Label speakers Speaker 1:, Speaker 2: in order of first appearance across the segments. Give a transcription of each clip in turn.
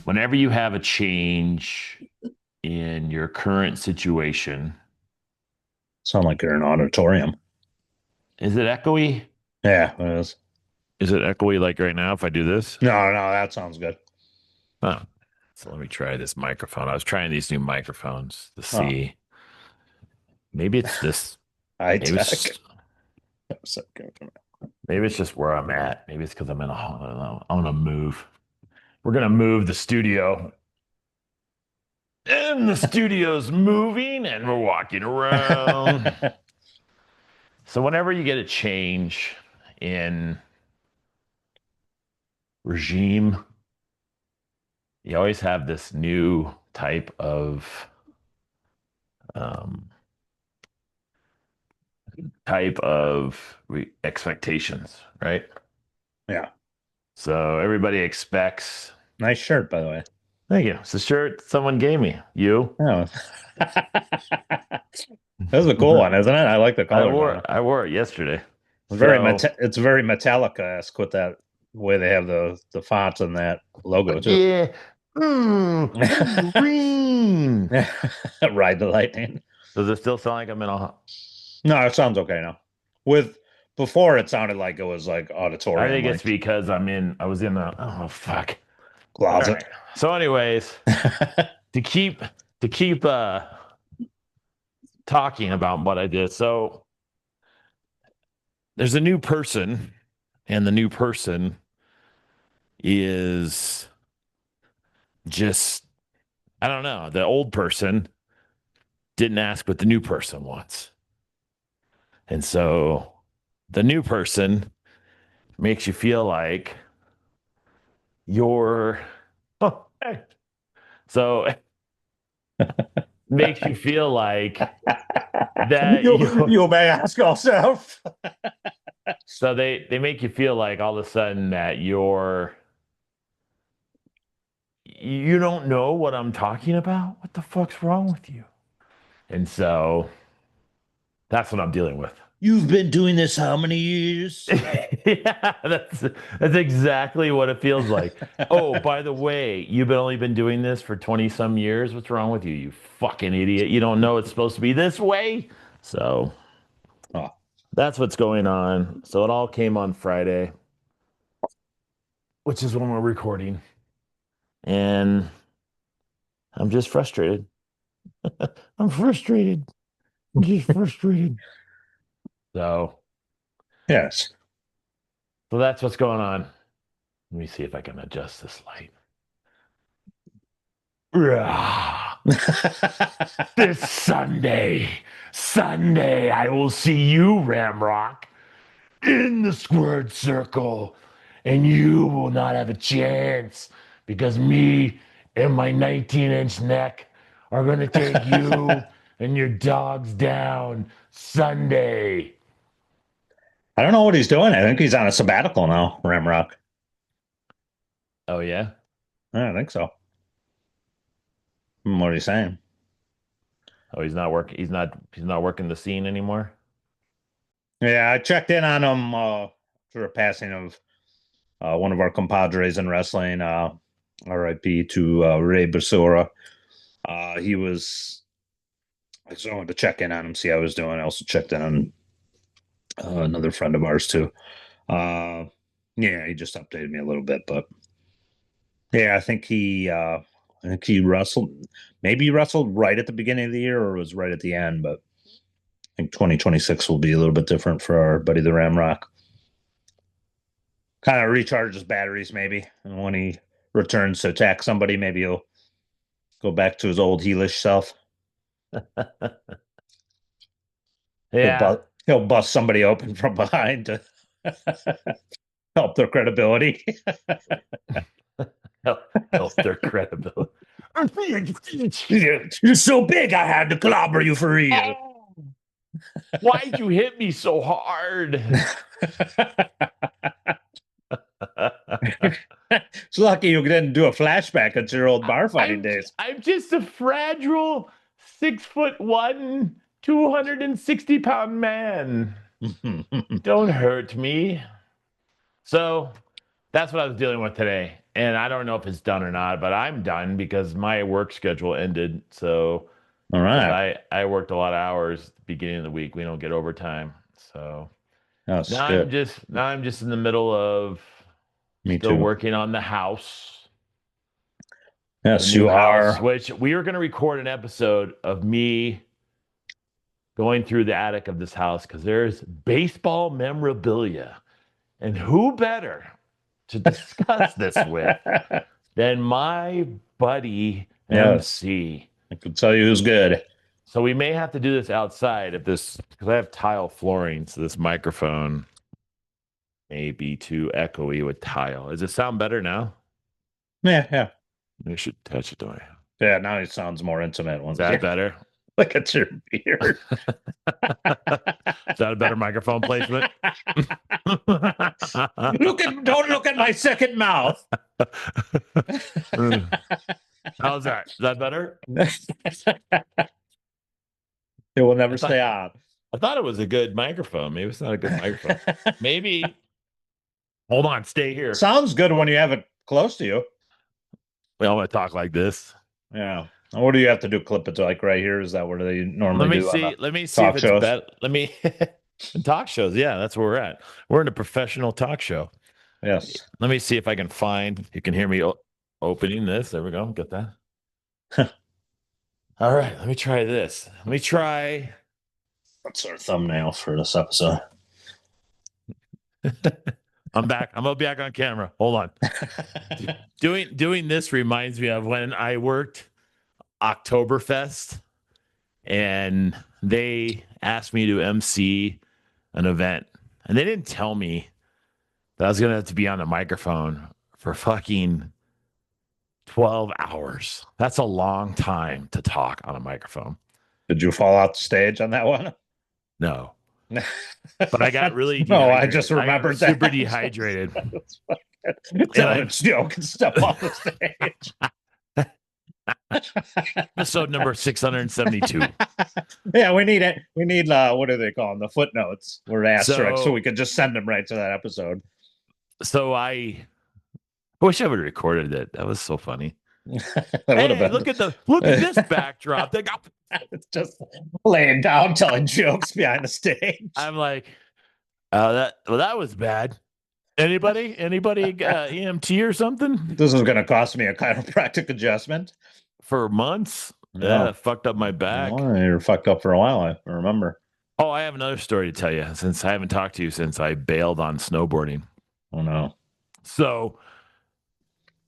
Speaker 1: whenever you have a change in your current situation,
Speaker 2: Sound like you're in an auditorium.
Speaker 1: is it echoey?
Speaker 2: Yeah, it is.
Speaker 1: Is it echoey like right now if I do this?
Speaker 2: No, no, that sounds good.
Speaker 1: Oh, so let me try this microphone. I was trying these new microphones to
Speaker 2: Oh,
Speaker 1: see. Maybe it's this.
Speaker 2: high
Speaker 1: Maybe it's
Speaker 2: tech.
Speaker 1: just, maybe it's just where I'm at. Maybe it's because I'm in a. I don't know. I'm gonna move. We're gonna move the studio. And the studio's moving and we're walking around. So whenever you get a change in regime, you always have this new um, type of expectations, right?
Speaker 2: Yeah.
Speaker 1: So everybody expects.
Speaker 2: Nice shirt, by the way.
Speaker 1: Thank you. It's a shirt someone gave me. You.
Speaker 2: Oh. This is a cool one, isn't it? I like the colors on it.
Speaker 1: I wore it yesterday.
Speaker 2: Very
Speaker 1: So
Speaker 2: it's very Metallica-esque with that way they have the fonts and that logo too.
Speaker 1: yeah. Green.
Speaker 2: Ride the lightning.
Speaker 1: Does it still sound like I'm in a?
Speaker 2: No, it sounds okay now. With before it sounded like it was like
Speaker 1: I
Speaker 2: auditorium,
Speaker 1: think it's
Speaker 2: like
Speaker 1: because I was in the, oh fuck. All
Speaker 2: closet.
Speaker 1: right. So anyways, to keep to keep talking about what I did. So there's a new person, and the new person is just, I don't know. The old person didn't ask what the new person wants. And so the new person makes you feel like you're, oh, hey. So makes you feel like that
Speaker 2: You may ask yourself.
Speaker 1: so they make you feel like all of a sudden that you don't know what I'm talking about. What the fuck's wrong with you? And so that's what I'm dealing with.
Speaker 2: You've been doing this how many years?
Speaker 1: Yeah, that's exactly what it feels like. Oh, by the way, you've only been doing this for 20 some years. What's wrong with you, you fucking idiot? You don't know it's supposed to be this way? So
Speaker 2: Oh,
Speaker 1: that's what's going on. So it all came on Friday, which is when we're recording. And I'm just frustrated. I'm frustrated. I'm just frustrated. So,
Speaker 2: yes.
Speaker 1: so that's what's going on. Let me see if I can adjust this light. Rah. This Sunday, I will see you, Ramrock, in the squared circle, and you will not have a chance because me and my 19-inch neck are going to take you and your dogs down Sunday.
Speaker 2: I don't know what he's doing. I think he's on a sabbatical now, Ramrock.
Speaker 1: Oh, yeah?
Speaker 2: I think so. What are you saying?
Speaker 1: Oh, he's not working. He's not working the scene anymore.
Speaker 2: Yeah, I checked in on him for a passing of one of our compadres in wrestling. RIP to Ray Basura. He was. I just wanted to check in on him, see how he was doing. I also checked in on another friend of ours too. Uh, yeah, he just updated me a little bit, but yeah, I think he wrestled. Maybe he wrestled right at the beginning of the year, or was right at the end. But I think 2026 will be a little bit different for our buddy the Ramrock. Kind of recharge his batteries, maybe. And when he returns to attack somebody, maybe he'll go back to his old heelish self.
Speaker 1: Yeah.
Speaker 2: He'll bust somebody open from behind to help their credibility.
Speaker 1: help, help their credibility.
Speaker 2: You're so big, I had to clobber you for real.
Speaker 1: Why'd you hit me so hard?
Speaker 2: It's lucky you didn't do a flashback at your old bar fighting days.
Speaker 1: I'm just a fragile 6'1", 260-pound man. Don't hurt me. So that's what I was dealing with today. And I don't know if it's done or not, but I'm done because my work schedule ended. So,
Speaker 2: All
Speaker 1: because
Speaker 2: right.
Speaker 1: I worked a lot of hours at the beginning of the week. We don't get overtime. So
Speaker 2: That's good.
Speaker 1: now I'm just in the middle of
Speaker 2: Me
Speaker 1: still
Speaker 2: too.
Speaker 1: working on the house, the
Speaker 2: Yes,
Speaker 1: new
Speaker 2: you
Speaker 1: house,
Speaker 2: are.
Speaker 1: which we are going to record an episode of me going through the attic of this house because there's baseball memorabilia. And who better to discuss this with than my buddy
Speaker 2: Yes,
Speaker 1: MC?
Speaker 2: I can tell you who's good.
Speaker 1: So we may have to do this outside if this, because I have tile flooring, so this microphone may be too echoey with tile. Does it sound better now?
Speaker 2: Yeah, yeah.
Speaker 1: I should touch it, don't I?
Speaker 2: Yeah, now he sounds more intimate
Speaker 1: Is
Speaker 2: once
Speaker 1: that
Speaker 2: you
Speaker 1: better?
Speaker 2: look at your beard.
Speaker 1: Is that a better microphone placement?
Speaker 2: Don't look at my second mouth.
Speaker 1: How's that? Is that better?
Speaker 2: It will
Speaker 1: I
Speaker 2: never
Speaker 1: thought
Speaker 2: stay on.
Speaker 1: I thought it was a good microphone. Maybe it's not a good microphone. Maybe. Hold on, stay here.
Speaker 2: Sounds good when you have it close to you.
Speaker 1: We all want to talk like this.
Speaker 2: Yeah. What do you have to do? Clip it to like right here? Is that what they normally
Speaker 1: Let me
Speaker 2: do on
Speaker 1: see.
Speaker 2: the
Speaker 1: Let me see if
Speaker 2: talk
Speaker 1: it's
Speaker 2: shows?
Speaker 1: better. Let me talk shows. Yeah, that's where we're at. We're in a professional talk show.
Speaker 2: Yes.
Speaker 1: Let me see if I can find. You can hear me opening this. There we go. Get that. All right. Let me try this. Let me try.
Speaker 2: That's our thumbnail for this episode.
Speaker 1: I'm back. I'm gonna be back on camera. Hold on. Doing this reminds me of when I worked Oktoberfest, and they asked me to MC an event, and they didn't tell me that I was gonna have to be on a microphone for fucking 12 hours. That's a long time to talk on a microphone.
Speaker 2: Did you fall off the stage on that one?
Speaker 1: No. But I got really dehydrated.
Speaker 2: No, I just
Speaker 1: I
Speaker 2: remembered
Speaker 1: got super
Speaker 2: that.
Speaker 1: dehydrated.
Speaker 2: Telling a joke and step off the stage.
Speaker 1: Episode number 672.
Speaker 2: Yeah, we need it. We need what do they call them? The footnotes or asterisks, so we could just send them right to that episode.
Speaker 1: So I wish I would have recorded it. That was so funny.
Speaker 2: That would have been.
Speaker 1: Look at this backdrop.
Speaker 2: It's just laying down, telling jokes behind the stage.
Speaker 1: I'm like, that was bad. Anybody EMT or something?
Speaker 2: This is going to cost me a chiropractic adjustment
Speaker 1: For months.
Speaker 2: No.
Speaker 1: Yeah, fucked up my back.
Speaker 2: Well, you're fucked up for a while, I remember.
Speaker 1: Oh, I have another story to tell you since I haven't talked to you since I bailed on snowboarding.
Speaker 2: Oh no.
Speaker 1: So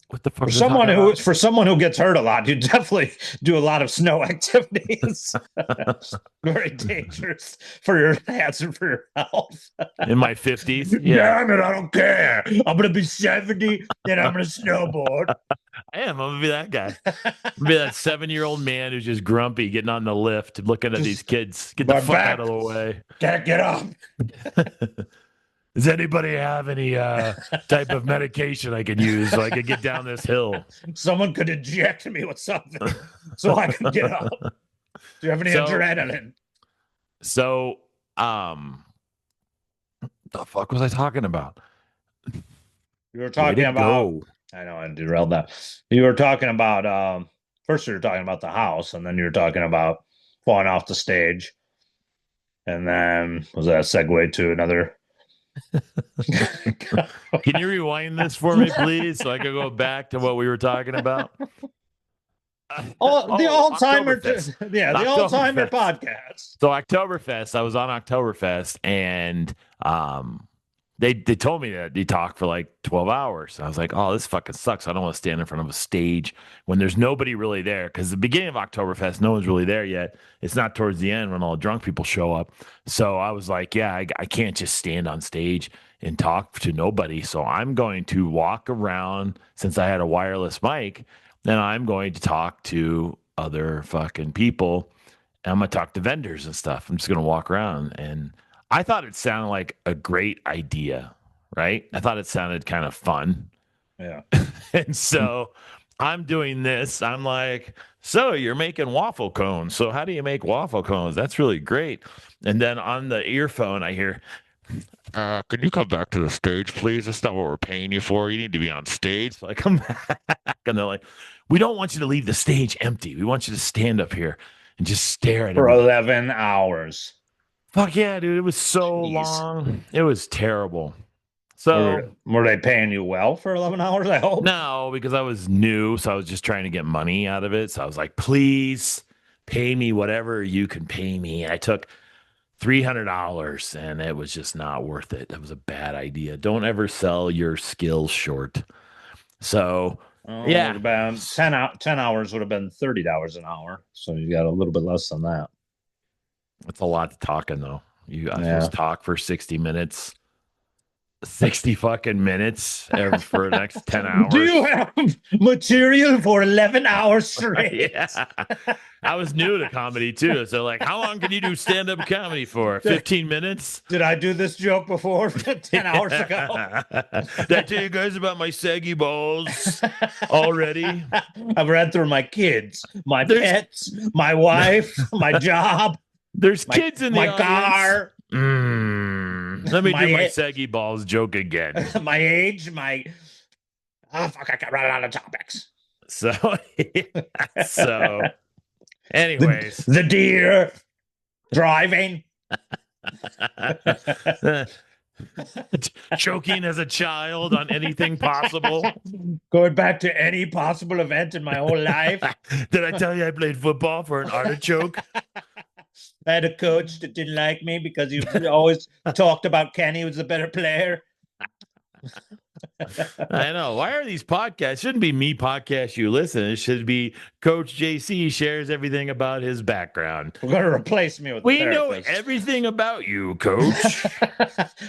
Speaker 1: what the fuck
Speaker 2: for someone who gets hurt a lot, you definitely do a lot of snow activities. Very dangerous for your hands and for your health.
Speaker 1: In my 50s.
Speaker 2: Yeah. Damn it, I don't care. I'm gonna be 70 and I'm gonna snowboard.
Speaker 1: I am. I'm gonna be that guy. I'm gonna be that 7-year-old man who's just grumpy, getting on the lift, looking at these kids. Get the fuck out of the way.
Speaker 2: Can't get up.
Speaker 1: Does anybody have any type of medication I can use so I can get down this hill?
Speaker 2: Someone could inject me with something so I can get up. Do you have any adrenaline?
Speaker 1: So, the fuck was I talking about?
Speaker 2: You were talking about. I know I derailed that. You were talking about. First, you were talking about the house, and then you were talking about falling off the stage, and then was that a segue to another?
Speaker 1: Can you rewind this for me, please, so I can go back to what we were talking about?
Speaker 2: The All-Timer, the All-Timer podcast.
Speaker 1: So Oktoberfest, I was on Oktoberfest, and they told me that they talk for like 12 hours. I was like, oh, this fucking sucks. I don't want to stand in front of a stage when there's nobody really there. Because the beginning of Oktoberfest, no one's really there yet. It's not towards the end when all the drunk people show up. So I was like, yeah, I can't just stand on stage and talk to nobody. So I'm going to walk around, since I had a wireless mic, and I'm going to talk to other fucking people. And I'm going to talk to vendors and stuff. I'm just going to walk around. And I thought it sounded like a great idea, right? I thought it sounded kind of fun.
Speaker 2: Yeah.
Speaker 1: And so I'm doing this. I'm like, so you're making waffle cones. So how do you make waffle cones? That's really great. And then on the earphone, I hear, Can you come back to the stage, please? That's not what we're paying you for. You need to be on stage. So I come back and they're like, we don't want you to leave the stage empty. We want you to stand up here and just stare at
Speaker 2: For
Speaker 1: everybody.
Speaker 2: 11 hours.
Speaker 1: Fuck yeah, dude. It was so
Speaker 2: Jeez.
Speaker 1: long. It was terrible. So
Speaker 2: Were they paying you well for 11 hours, I hope?
Speaker 1: no, because I was new, so I was just trying to get money out of it. So I was like, please pay me whatever you can pay me. I took $300 and it was just not worth it. That was a bad idea. Don't ever sell your skills short. So
Speaker 2: Oh, it would
Speaker 1: yeah,
Speaker 2: have been 10 hours would have been $30 an hour. So you got a little bit less than that.
Speaker 1: it's a lot to talking though. I was supposed
Speaker 2: Yeah.
Speaker 1: to talk for 60 minutes. 60 fucking minutes for the next 10
Speaker 2: Do you
Speaker 1: hours.
Speaker 2: have material for 11 hours straight?
Speaker 1: Yeah. I was new to comedy too. So like, how long can you do stand-up comedy for? 15 minutes?
Speaker 2: Did I do this joke before 10 hours ago?
Speaker 1: Did I tell you guys about my saggy balls already?
Speaker 2: I've read through my kids, my
Speaker 1: There's
Speaker 2: pets, my wife, my job,
Speaker 1: there's
Speaker 2: my
Speaker 1: kids in the
Speaker 2: my
Speaker 1: audience.
Speaker 2: car,
Speaker 1: Let me do my
Speaker 2: my
Speaker 1: saggy balls joke again.
Speaker 2: my age, my fuck, I got run out of topics.
Speaker 1: So, so, anyways,
Speaker 2: The deer driving.
Speaker 1: choking as a child on anything possible.
Speaker 2: Going back to any possible event in my whole life.
Speaker 1: Did I tell you I played football for an artichoke?
Speaker 2: I had a coach that didn't like me because he always talked about Kenny was the better player.
Speaker 1: I know. Why are these podcasts? It shouldn't be me podcast you listen. It should be Coach JC shares everything about his background.
Speaker 2: We're going to replace me with
Speaker 1: We know everything about you, Coach.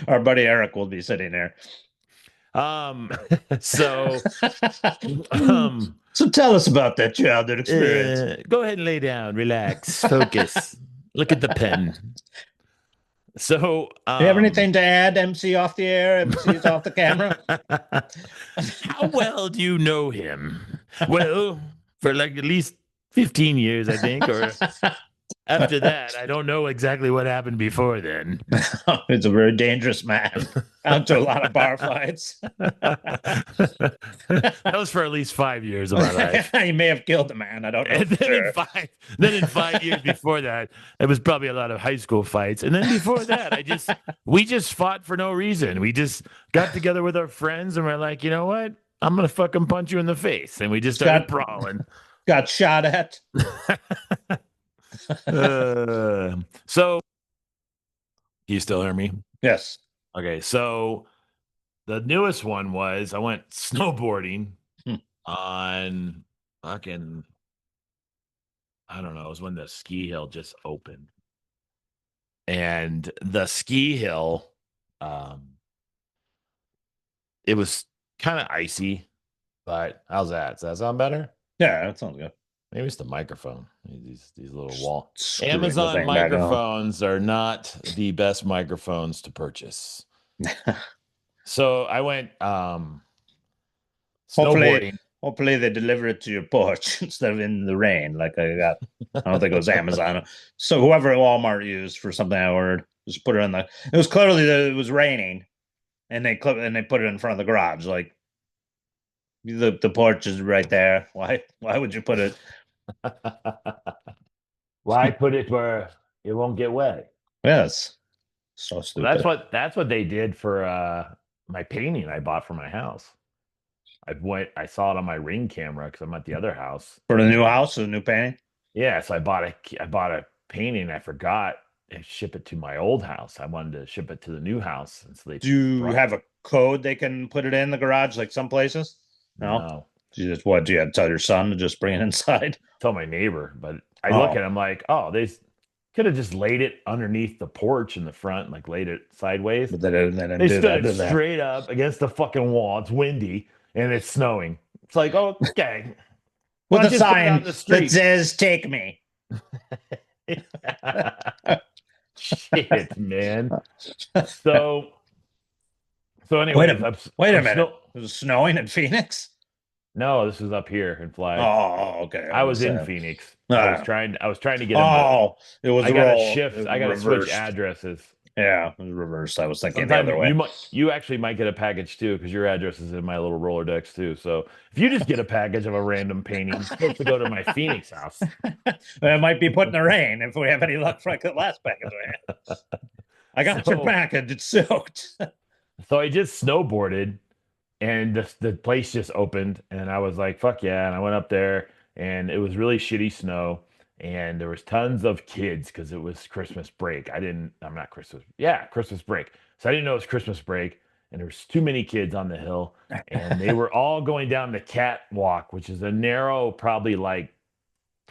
Speaker 2: Our buddy Eric will be sitting there.
Speaker 1: So
Speaker 2: so tell us about that childhood experience.
Speaker 1: Go ahead and lay down, relax, focus. Look at the pen. So,
Speaker 2: do you have anything to add, MC off the air, MC's off the camera?
Speaker 1: How well do you know him? Well, for like at least 15 years, I think, or after that, I don't know exactly what happened before then.
Speaker 2: It's a very dangerous man. Out to a lot of bar fights.
Speaker 1: That was for at least 5 years of my life.
Speaker 2: He may have killed a man. I don't know.
Speaker 1: And then in 5 years before that, it was probably a lot of high school fights. And then before that, we just fought for no reason. We just got together with our friends and we're like, you know what? I'm gonna fucking punch you in the face. And we just started brawling.
Speaker 2: Got shot at.
Speaker 1: So can you still hear me?
Speaker 2: Yes.
Speaker 1: Okay, so the newest one was I went snowboarding on fucking, I don't know, it was when the ski hill just opened. And the ski hill, it was kind of icy, but how's that? Does that sound better?
Speaker 2: Yeah, that sounds good.
Speaker 1: Maybe it's the microphone. These little wall.
Speaker 2: Screwing
Speaker 1: Amazon microphones are not the best microphones to purchase. So I went snowboarding.
Speaker 2: Hopefully they deliver it to your porch instead of in the rain. Like I don't think it was Amazon. So whoever Walmart used for something I ordered, just put it in it was clearly that it was raining, and they put it in front of the garage. Like the porch is right there. Why would you put it?
Speaker 1: Why put it where it won't get wet?
Speaker 2: Yes. So stupid.
Speaker 1: That's what they did for my painting I bought for my house. I saw it on my Ring camera because I'm at the other house.
Speaker 2: For the new house, the new painting?
Speaker 1: Yeah, so I bought a painting. I forgot to ship it to my old house. I wanted to ship it to the new house. And so
Speaker 2: do you have a code they can put it in the garage like some places? No. Do you have to tell your son to just bring it inside?
Speaker 1: Tell my neighbor, but I look at him like, oh, they could have just laid it underneath the porch in the front, like laid it sideways. But they stood it straight up against the fucking wall. It's windy and it's snowing. It's like, oh, okay.
Speaker 2: With a sign that says "Take me."
Speaker 1: Shit, man. So anyway,
Speaker 2: wait a minute. It was snowing in Phoenix?
Speaker 1: No, this is up here in Flag.
Speaker 2: Oh, okay.
Speaker 1: I was in Phoenix. I was trying to get him.
Speaker 2: Oh, it was.
Speaker 1: I got to shift. I got to switch addresses.
Speaker 2: Yeah, it was reversed. I was thinking the
Speaker 1: Sometimes
Speaker 2: other way.
Speaker 1: you actually might get a package too, because your address is in my little Rolodex too. So if you just get a package of a random painting, it's supposed to go to my Phoenix house.
Speaker 2: It might be put in the rain if we have any luck for the last package we had. I got your
Speaker 1: So
Speaker 2: package. It's soaked.
Speaker 1: so I just snowboarded and the place just opened and I was like, fuck yeah. And I went up there and it was really shitty snow and there was tons of kids because it was Christmas break. I'm not Christmas. Yeah, Christmas break. So I didn't know it was Christmas break and there was too many kids on the hill and they were all going down the catwalk, which is a narrow, probably like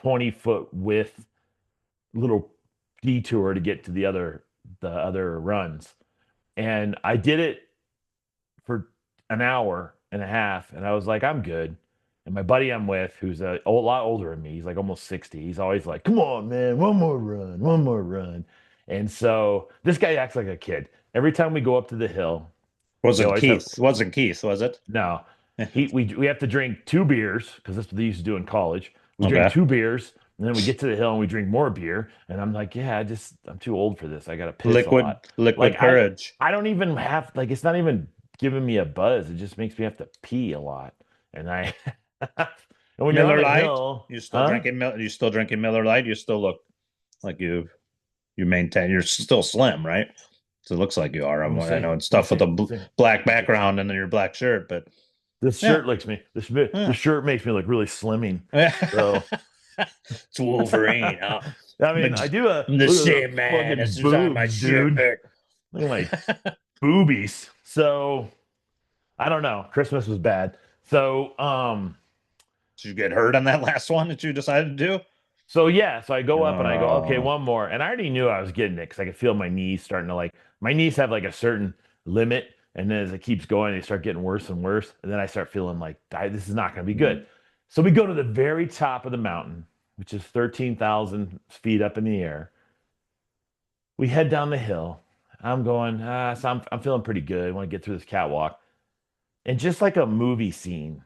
Speaker 1: 20-foot width little detour to get to the other runs. And I did it for an hour and a half, and I was like, I'm good. And my buddy I'm with, who's a lot older than me, he's like almost 60. He's always like, "Come on, man, one more run, one more run." And so this guy acts like a kid. Every time we go up to the hill, we
Speaker 2: Wasn't
Speaker 1: always have
Speaker 2: Keith? Wasn't Keith? Was it?
Speaker 1: no. We have to drink two beers because that's what they used to do in college. We drink
Speaker 2: Okay.
Speaker 1: two beers, and then we get to the hill and we drink more beer. And I'm like, yeah, I'm too old for this. I gotta piss a
Speaker 2: Liquid,
Speaker 1: lot.
Speaker 2: liquid
Speaker 1: Like I
Speaker 2: courage.
Speaker 1: I don't even have like it's not even giving me a buzz. It just makes me have to pee a lot. And I and when you're on
Speaker 2: Miller
Speaker 1: a
Speaker 2: Lite.
Speaker 1: hill,
Speaker 2: You still
Speaker 1: huh?
Speaker 2: drinking? You still drinking Miller Lite? You still look like you maintain. You're still slim, right? So it looks like you are.
Speaker 1: Let me
Speaker 2: I
Speaker 1: see.
Speaker 2: know it's
Speaker 1: Let me
Speaker 2: tough with
Speaker 1: see.
Speaker 2: a
Speaker 1: Let's see.
Speaker 2: black background and then your black shirt, but
Speaker 1: This
Speaker 2: yeah,
Speaker 1: shirt looks me.
Speaker 2: yeah.
Speaker 1: This shirt makes me look really slimming. So
Speaker 2: It's Wolverine, huh?
Speaker 1: I
Speaker 2: I'm, a,
Speaker 1: mean, I do a
Speaker 2: I'm the
Speaker 1: look at those
Speaker 2: same man
Speaker 1: fucking
Speaker 2: as who's on my
Speaker 1: boobs, dude.
Speaker 2: shirt.
Speaker 1: Look at my boobies. So I don't know. Christmas was bad. So
Speaker 2: Did you get hurt on that last one that you decided to do?
Speaker 1: so yeah, so I go up and I go, okay,
Speaker 2: Oh,
Speaker 1: one more. And I already knew I was getting it because I could feel my knees starting to like my knees have like a certain limit. And then as it keeps going, they start getting worse and worse. And then I start feeling like this is not gonna be good. So we go to the very top of the mountain, which is 13,000 feet up in the air. We head down the hill. I'm going, I'm feeling pretty good. I want to get through this catwalk. And just like a movie scene,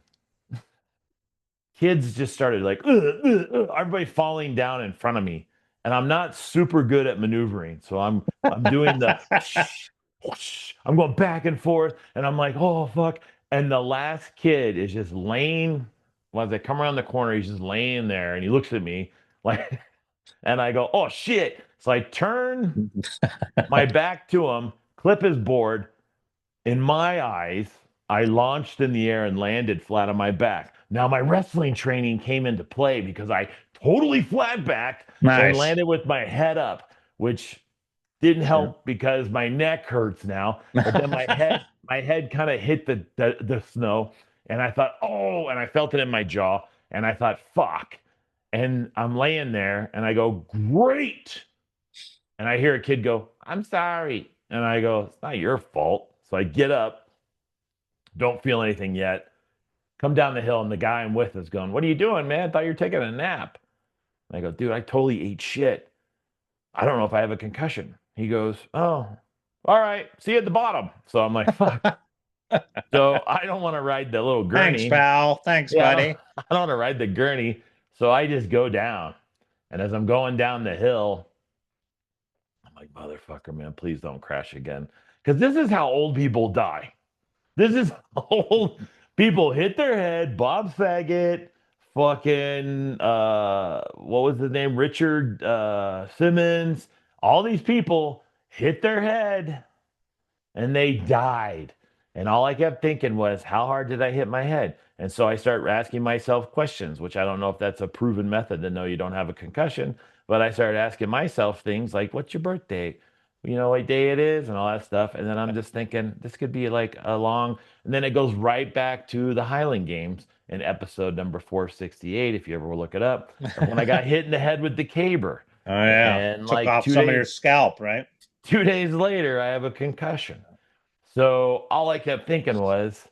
Speaker 1: kids just started like everybody falling down in front of me, and I'm not super good at maneuvering, so I'm doing the whoosh, whoosh. I'm going back and forth, and I'm like, oh fuck, and the last kid is just laying. Well, as I come around the corner, he's just laying there, and he looks at me like, and I go, oh shit. So I turn my back to him, clip his board. In my eyes, I launched in the air and landed flat on my back. Now, my wrestling training came into play because I totally flat backed and
Speaker 2: nice.
Speaker 1: landed with my head up, which didn't help because my neck hurts now. But then my head kind of hit the snow, and I thought, oh, and I felt it in my jaw, and I thought, fuck. And I'm laying there, and I go, great. And I hear a kid go, I'm sorry. And I go, it's not your fault. So I get up, don't feel anything yet, come down the hill, and the guy I'm with is going, what are you doing, man? I thought you were taking a nap. And I go, dude, I totally ate shit. I don't know if I have a concussion. He goes, oh, all right, see you at the bottom. So I'm like, fuck. So I don't want to ride the little
Speaker 2: Thanks,
Speaker 1: gurney.
Speaker 2: pal. Thanks,
Speaker 1: Yeah,
Speaker 2: buddy.
Speaker 1: I don't want to ride the gurney. So I just go down. And as I'm going down the hill, I'm like, motherfucker, man, please don't crash again. Because this is how old people die. This is how old people hit their head. Bob Saget, fucking, what was his name? Richard Simmons. All these people hit their head and they died. And all I kept thinking was, how hard did I hit my head? And so I start asking myself questions, which I don't know if that's a proven method to know you don't have a concussion. But I started asking myself things like, what's your birthday? You know what day it is and all that stuff. And then I'm just thinking, this could be like a long, and then it goes right back to the Highland Games in episode number 468, if you ever look it up, of when I got hit in the head with the caber.
Speaker 2: Oh yeah,
Speaker 1: And
Speaker 2: took
Speaker 1: like
Speaker 2: off
Speaker 1: two
Speaker 2: some of your
Speaker 1: days,
Speaker 2: scalp, right?
Speaker 1: 2 days later, I have a concussion. So all I kept thinking was,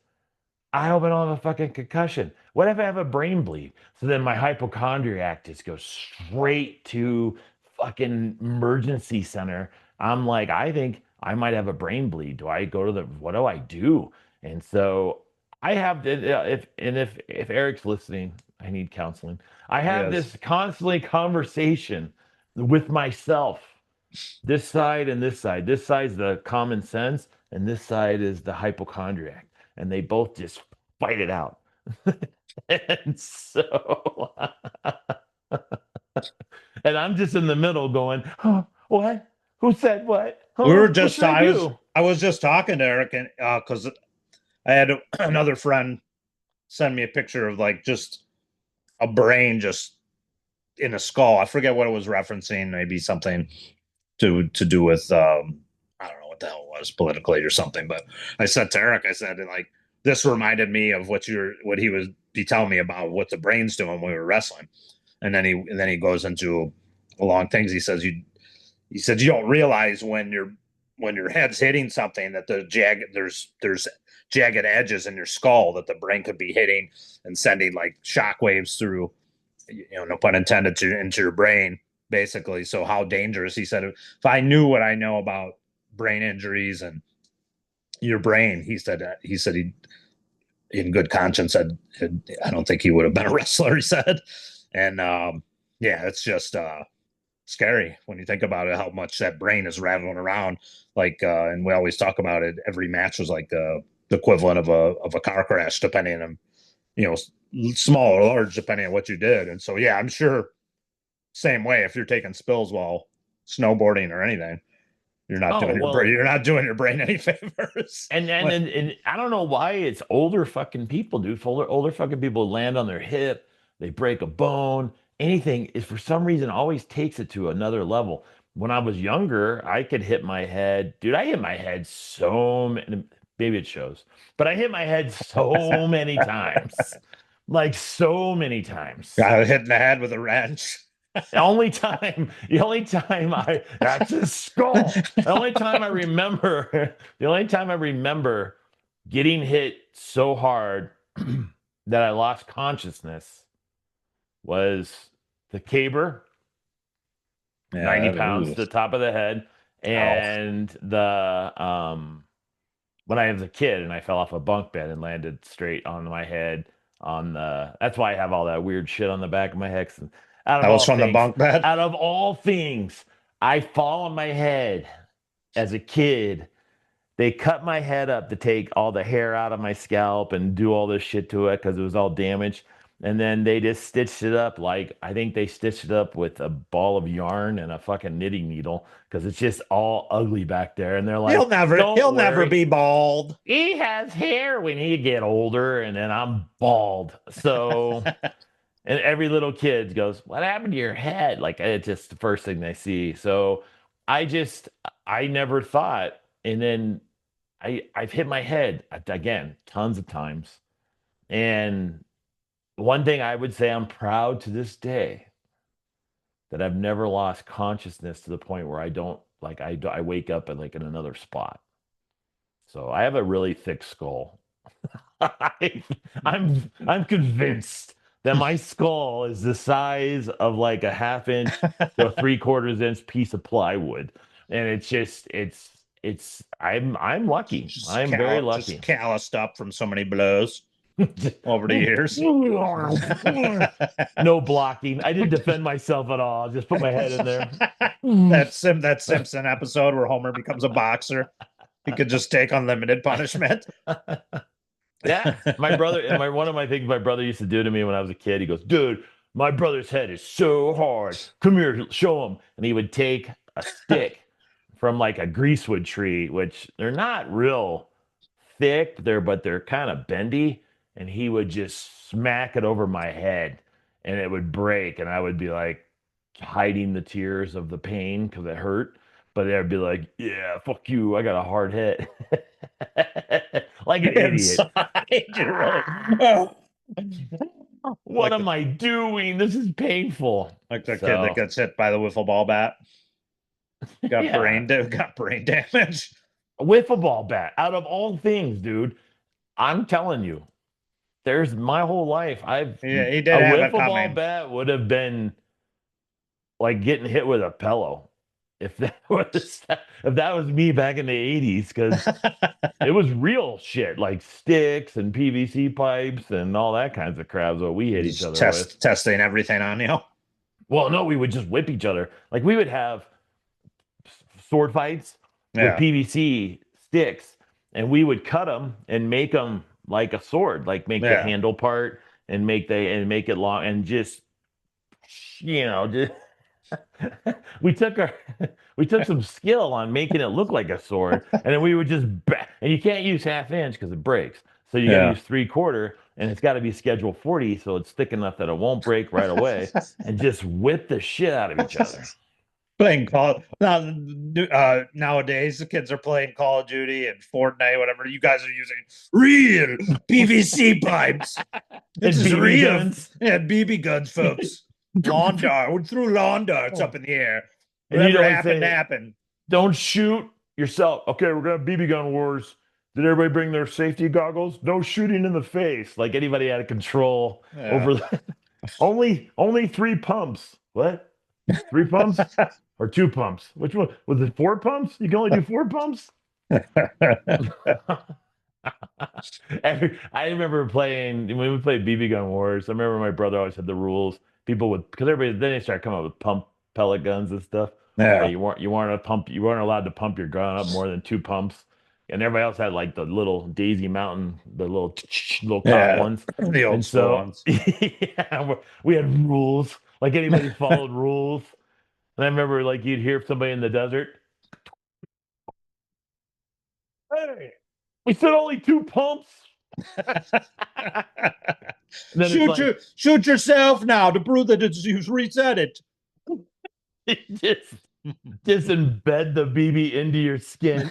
Speaker 1: I hope I don't have a fucking concussion. What if I have a brain bleed? So then my hypochondriac just goes straight to fucking emergency center. I'm like, I think I might have a brain bleed. Do I go to the, what do I do? And so I have, if Eric's listening, I need counseling. I have
Speaker 2: Yes.
Speaker 1: this constantly conversation with myself This side and this side. This side's the common sense, and this side is the hypochondriac. And they both just fight it out. And so, and I'm just in the middle going, oh, what? Who said what?
Speaker 2: We were
Speaker 1: Huh? What
Speaker 2: just
Speaker 1: should I do?
Speaker 2: I was just talking to Eric, and because I had another friend send me a picture of like just a brain just in a skull. I forget what it was referencing, maybe something to do with I don't know what the hell it was, politically or something. But I said to Eric, I said, like, this reminded me of what he was be telling me about what the brain's doing when we were wrestling. And then he goes into long things. He said you don't realize when your head's hitting something that there's jagged edges in your skull that the brain could be hitting and sending like shock waves through, no pun intended, into your brain, basically. So how dangerous? He said, if I knew what I know about brain injuries and your brain, he in good conscience said, I don't think he would have been a wrestler. He said, and yeah, it's just scary when you think about it, how much that brain is rattling around. Like, and we always talk about it. Every match was like the equivalent of a car crash, depending on, small or large, depending on what you did. And so, yeah, I'm sure same way if you're taking spills while snowboarding or anything,
Speaker 1: Oh, well,
Speaker 2: you're not doing your brain any favors.
Speaker 1: and I don't know why it's older fucking people, dude. Older fucking people land on their hip, they break a bone, anything is for some reason always takes it to another level. When I was younger, I could hit my head, dude. I hit my head so many, maybe it shows, but I hit my head so many times, like so many times.
Speaker 2: Got hit in the head with a wrench.
Speaker 1: The only time that's his skull. The only time I remember getting hit so hard that I lost consciousness was the caber, 90
Speaker 2: Yeah.
Speaker 1: pounds to the top of the head,
Speaker 2: Ow.
Speaker 1: and the when I was a kid and I fell off a bunk bed and landed straight on my head on the that's why I have all that weird shit on the back of my head.
Speaker 2: That was from the bunk bed.
Speaker 1: Out of all things, I fall on my head as a kid. They cut my head up to take all the hair out of my scalp and do all this shit to it because it was all damaged. And then they just stitched it up like I think they stitched it up with a ball of yarn and a fucking knitting needle because it's just all ugly back there. And they're like, "Don't
Speaker 2: He'll never
Speaker 1: worry,
Speaker 2: be bald.
Speaker 1: he has hair when he get older." And then I'm bald. So, and every little kid goes, "What happened to your head?" Like it's just the first thing they see. So I never thought. And then I've hit my head again tons of times. And one thing I would say I'm proud to this day that I've never lost consciousness to the point where I don't like I wake up at like in another spot. So I have a really thick skull. I, I'm convinced that my skull is the size of like a half inch to a three-quarters inch piece of plywood, and it's I'm lucky. I'm very
Speaker 2: Just
Speaker 1: lucky.
Speaker 2: calloused up from so many blows over the years.
Speaker 1: No blocking. I didn't defend myself at all. Just put my head in there.
Speaker 2: That Simpson episode where Homer becomes a boxer. He could just take unlimited punishment.
Speaker 1: Yeah, my brother and my one of my things my brother used to do to me when I was a kid. He goes, "Dude, my brother's head is so hard. Come here, show him." And he would take a stick from like a greasewood tree, which they're not real thick, but they're kind of bendy, and he would just smack it over my head, and it would break, and I would be like hiding the tears of the pain because it hurt. But they'd be like, "Yeah, fuck you. I got a hard head." Like an idiot.
Speaker 2: Inside, you're right.
Speaker 1: What am I doing? This is painful.
Speaker 2: Like the kid that
Speaker 1: So,
Speaker 2: gets hit by the wiffle ball bat.
Speaker 1: yeah,
Speaker 2: Got brain damage.
Speaker 1: a wiffle ball bat. Out of all things, dude, I'm telling you, there's my whole life.
Speaker 2: Yeah, he
Speaker 1: A
Speaker 2: did have it
Speaker 1: wiffle ball
Speaker 2: coming.
Speaker 1: bat would have been like getting hit with a pillow if that was me back in the 80s because it was real shit like sticks and PVC pipes and all that kinds of crap that we hit each
Speaker 2: Just
Speaker 1: other with.
Speaker 2: testing everything on you.
Speaker 1: Well, no, we would just whip each other. Like we would have sword fights with
Speaker 2: Yeah.
Speaker 1: PVC sticks, and we would cut them and make them like a sword, like make the
Speaker 2: Yeah.
Speaker 1: handle part and make it long and just just we took our we took some skill on making it look like a sword, and then we would and you can't use half inch because it breaks. So you got to
Speaker 2: Yeah.
Speaker 1: use 3/4, and it's got to be schedule 40, so it's thick enough that it won't break right away, and just whip the shit out of each other.
Speaker 2: Playing Call now nowadays the kids are playing Call of Duty and Fortnite, whatever. You guys are using real PVC pipes. This
Speaker 1: And
Speaker 2: is
Speaker 1: BB
Speaker 2: real.
Speaker 1: guns.
Speaker 2: Yeah, BB guns, folks. Lawn dart. We threw lawn darts up in the air.
Speaker 1: And you'd
Speaker 2: Whatever
Speaker 1: always
Speaker 2: happened,
Speaker 1: say,
Speaker 2: happened.
Speaker 1: don't shoot yourself. Okay, we're gonna have BB gun wars. Did everybody bring their safety goggles? No shooting in the face. Like anybody had control
Speaker 2: Yeah.
Speaker 1: over only 3 pumps. What? 3 pumps or 2 pumps? Which one? Was it 4 pumps? You can only do 4 pumps? I remember playing when we played BB gun wars. I remember my brother always had the rules. People would because everybody then they started coming up with pump pellet guns and stuff. That
Speaker 2: Yeah.
Speaker 1: you weren't allowed to pump your gun up more than 2 pumps. And everybody else had like the little Daisy Mountain, the little little cock
Speaker 2: Yeah.
Speaker 1: ones.
Speaker 2: The old
Speaker 1: And
Speaker 2: school
Speaker 1: so
Speaker 2: ones.
Speaker 1: yeah, we had rules. Like anybody followed rules. And I remember like you'd hear somebody in the desert. Hey, we said only 2 pumps. And then it's like
Speaker 2: Shoot yourself now to prove that you've reset it.
Speaker 1: just just embed the BB into your skin.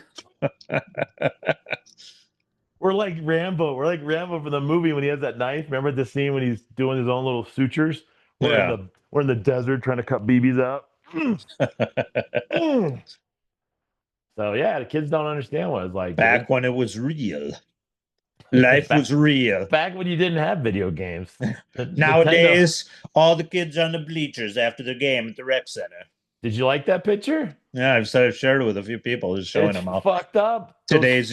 Speaker 1: We're like Rambo. We're like Rambo from the movie when he has that knife. Remember the scene when he's doing his own little sutures?
Speaker 2: Yeah.
Speaker 1: We're in the desert trying to cut BBs out. Mm. So yeah, the kids don't understand what it's like, dude.
Speaker 2: Back when it was real. Life
Speaker 1: back,
Speaker 2: was real.
Speaker 1: back when you didn't have video games. Nintendo.
Speaker 2: Nowadays, all the kids on the bleachers after the game at the rec center.
Speaker 1: Did you like that picture?
Speaker 2: Yeah, I've shared it with a few people, just showing
Speaker 1: It's
Speaker 2: them how
Speaker 1: fucked up.
Speaker 2: today's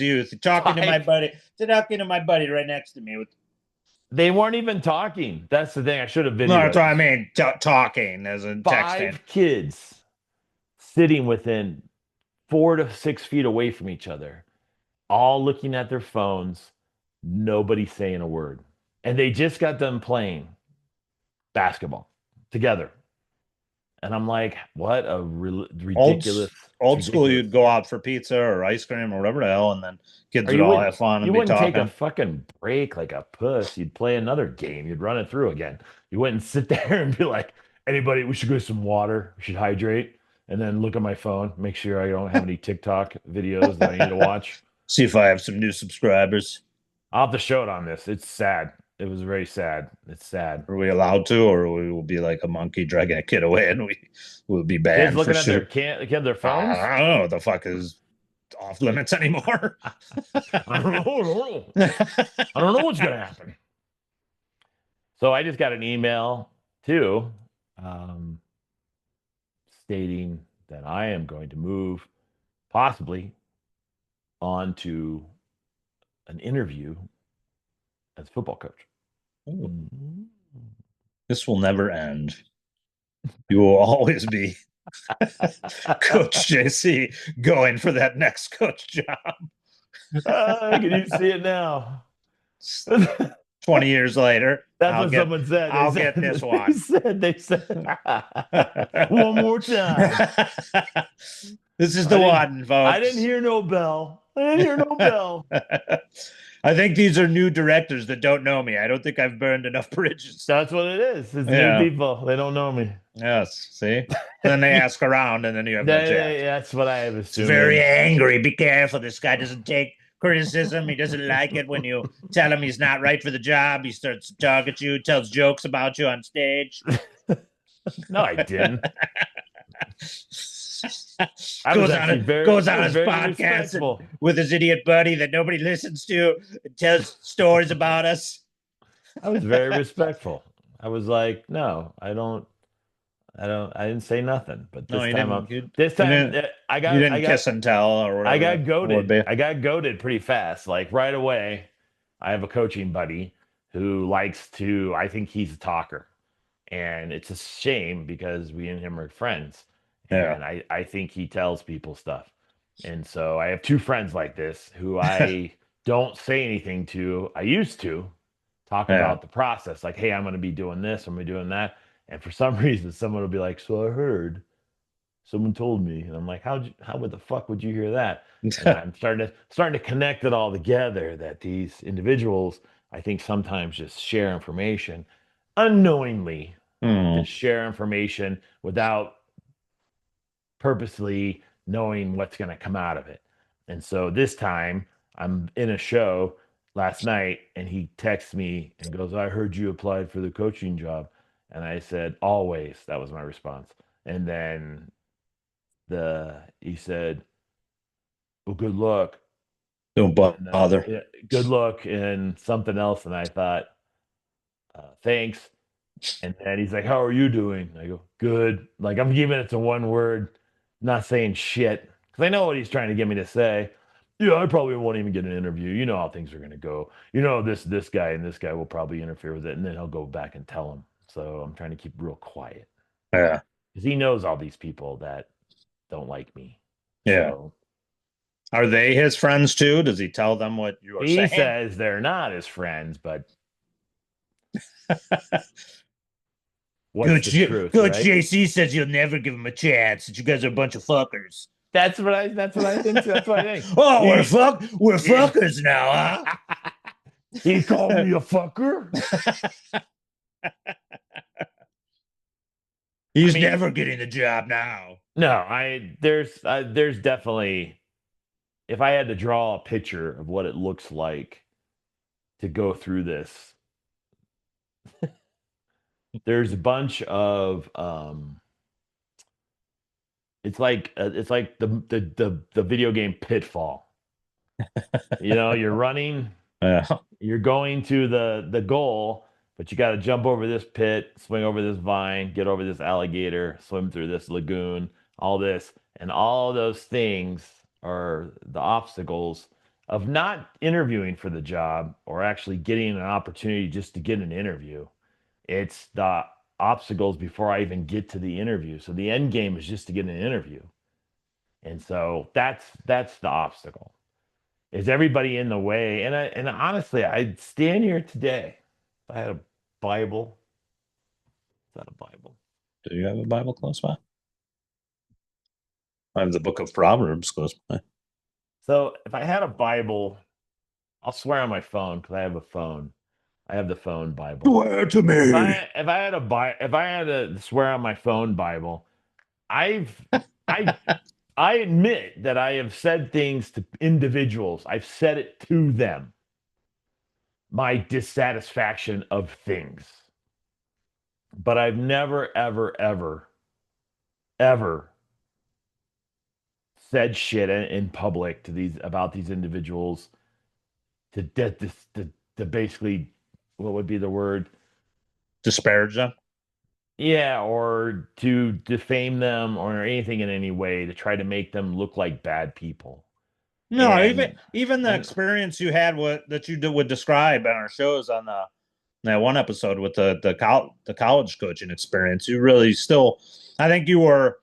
Speaker 2: youth. Talking to my buddy right next to me with
Speaker 1: They weren't even talking. That's the thing. I should have
Speaker 2: no,
Speaker 1: videoed
Speaker 2: that's
Speaker 1: it.
Speaker 2: what I mean. Talking as in texting.
Speaker 1: 5 kids sitting within 4 to 6 feet away from each other, all looking at their phones, nobody saying a word. And they just got done playing basketball together. And I'm like, what a
Speaker 2: Old
Speaker 1: ridiculous.
Speaker 2: old school,
Speaker 1: Ridiculous.
Speaker 2: you'd go out for pizza or ice cream or whatever the hell, and then kids
Speaker 1: Or
Speaker 2: would all have fun
Speaker 1: you
Speaker 2: and be
Speaker 1: wouldn't take a
Speaker 2: talking.
Speaker 1: fucking break like a puss. You'd play another game. You'd run it through again. You wouldn't sit there and be like, anybody, we should go some water. We should hydrate. And then look at my phone, make sure I don't have any TikTok videos that I need to watch.
Speaker 2: See if I have some new subscribers.
Speaker 1: I'll have to show it on this. It's sad. It was very sad. It's sad.
Speaker 2: Are we allowed to, or we will be like a monkey dragging a kid away and we will be
Speaker 1: Kids
Speaker 2: banned for
Speaker 1: looking at
Speaker 2: shit?
Speaker 1: their phones.
Speaker 2: I don't know what the fuck is off limits anymore.
Speaker 1: I don't know. I don't know what's gonna happen. So I just got an email too, stating that I am going to move possibly onto an interview as a football coach.
Speaker 2: Ooh. This will never end. You will always be Coach JC going for that next coach job.
Speaker 1: Can you see it now?
Speaker 2: 20 years later.
Speaker 1: That's what someone said.
Speaker 2: I'll get this one.
Speaker 1: They said one more time.
Speaker 2: This is the one, folks.
Speaker 1: I didn't hear no bell. I didn't hear no bell.
Speaker 2: I think these are new directors that don't know me. I don't think I've burned enough bridges.
Speaker 1: That's what it is. It's
Speaker 2: Yeah.
Speaker 1: new people. They don't know me.
Speaker 2: Yes, see? Then they ask around, and then you have that chat.
Speaker 1: That's what I have assumed.
Speaker 2: Very angry. Be careful. This guy doesn't take criticism. He doesn't like it when you tell him he's not right for the job. He starts to talk at you, tells jokes about you on stage.
Speaker 1: No, I didn't.
Speaker 2: Goes on his podcast with his idiot buddy that nobody listens to and tells stories about us.
Speaker 1: I was very respectful. I was like, no, I didn't say nothing. But this time, I got
Speaker 2: kiss and tell or whatever.
Speaker 1: I got goaded. I got goaded pretty fast. Like right away, I have a coaching buddy who likes to. I think he's a talker, and it's a shame because we and him are friends.
Speaker 2: Yeah.
Speaker 1: And I think he tells people stuff. And so I have two friends like this who I don't say anything to. I used to talk
Speaker 2: Yeah.
Speaker 1: about the process, like, hey, I'm going to be doing this, I'm going to be doing that. And for some reason, someone will be like, so I heard, someone told me. And I'm like, how would the fuck would you hear that? And I'm starting to connect it all together that these individuals, I think, sometimes just share information unknowingly,
Speaker 2: Hmm.
Speaker 1: just share information without purposely knowing what's going to come out of it. And so this time I'm in a show last night and he texts me and goes, I heard you applied for the coaching job. And I said, always. That was my response. And then he said, well, good luck.
Speaker 2: Don't
Speaker 1: And
Speaker 2: bother.
Speaker 1: yeah, good luck and something else. And I thought, thanks. And then he's like, how are you doing? I go, good. Like I'm giving it to one word, not saying shit. Because I know what he's trying to get me to say. Yeah, I probably won't even get an interview. You know how things are gonna go. You know, this guy and this guy will probably interfere with it, and then he'll go back and tell him. So I'm trying to keep real quiet.
Speaker 2: Yeah.
Speaker 1: Because he knows all these people that don't like me.
Speaker 2: Yeah.
Speaker 1: So
Speaker 2: Are they his friends too? Does he tell them what you are
Speaker 1: he
Speaker 2: saying?
Speaker 1: says they're not his friends, but what's the truth,
Speaker 2: Coach
Speaker 1: right?
Speaker 2: JC says you'll never give him a chance. That you guys are a bunch of fuckers.
Speaker 1: That's what I think. That's what I think.
Speaker 2: Oh,
Speaker 1: He,
Speaker 2: we're
Speaker 1: he
Speaker 2: fuckers now,
Speaker 1: he called me a fucker.
Speaker 2: huh?
Speaker 1: I
Speaker 2: He's
Speaker 1: mean,
Speaker 2: never getting the job now.
Speaker 1: no, there's definitely, if I had to draw a picture of what it looks like to go through this, there's a bunch of it's like the video game Pitfall. You know, you're running,
Speaker 2: Yeah.
Speaker 1: you're going to the goal, but you got to jump over this pit, swing over this vine, get over this alligator, swim through this lagoon, all this, and all those things are the obstacles of not interviewing for the job or actually getting an opportunity just to get an interview. It's the obstacles before I even get to the interview. So the end game is just to get an interview. And so that's the obstacle. Is everybody in the way? And honestly, I'd stand here today if I had a Bible. Is that a Bible?
Speaker 2: Do you have a Bible close by? I have the book of Proverbs close by.
Speaker 1: So if I had a Bible, I'll swear on my phone because I have a phone. I have the phone Bible.
Speaker 2: Swear to
Speaker 1: If
Speaker 2: me.
Speaker 1: I had to swear on my phone Bible, I've I I admit that I have said things to individuals. I've said it to them. My dissatisfaction of things. But I've never, ever, ever, ever said shit in public to these about these individuals to basically, what would be the word?
Speaker 2: Disparage them?
Speaker 1: Yeah, or to defame them or anything in any way to try to make them look like bad people.
Speaker 2: No,
Speaker 1: And
Speaker 2: even the
Speaker 1: and
Speaker 2: experience you had that you would describe on our shows on that one episode with the college coaching experience, you really still, I think you were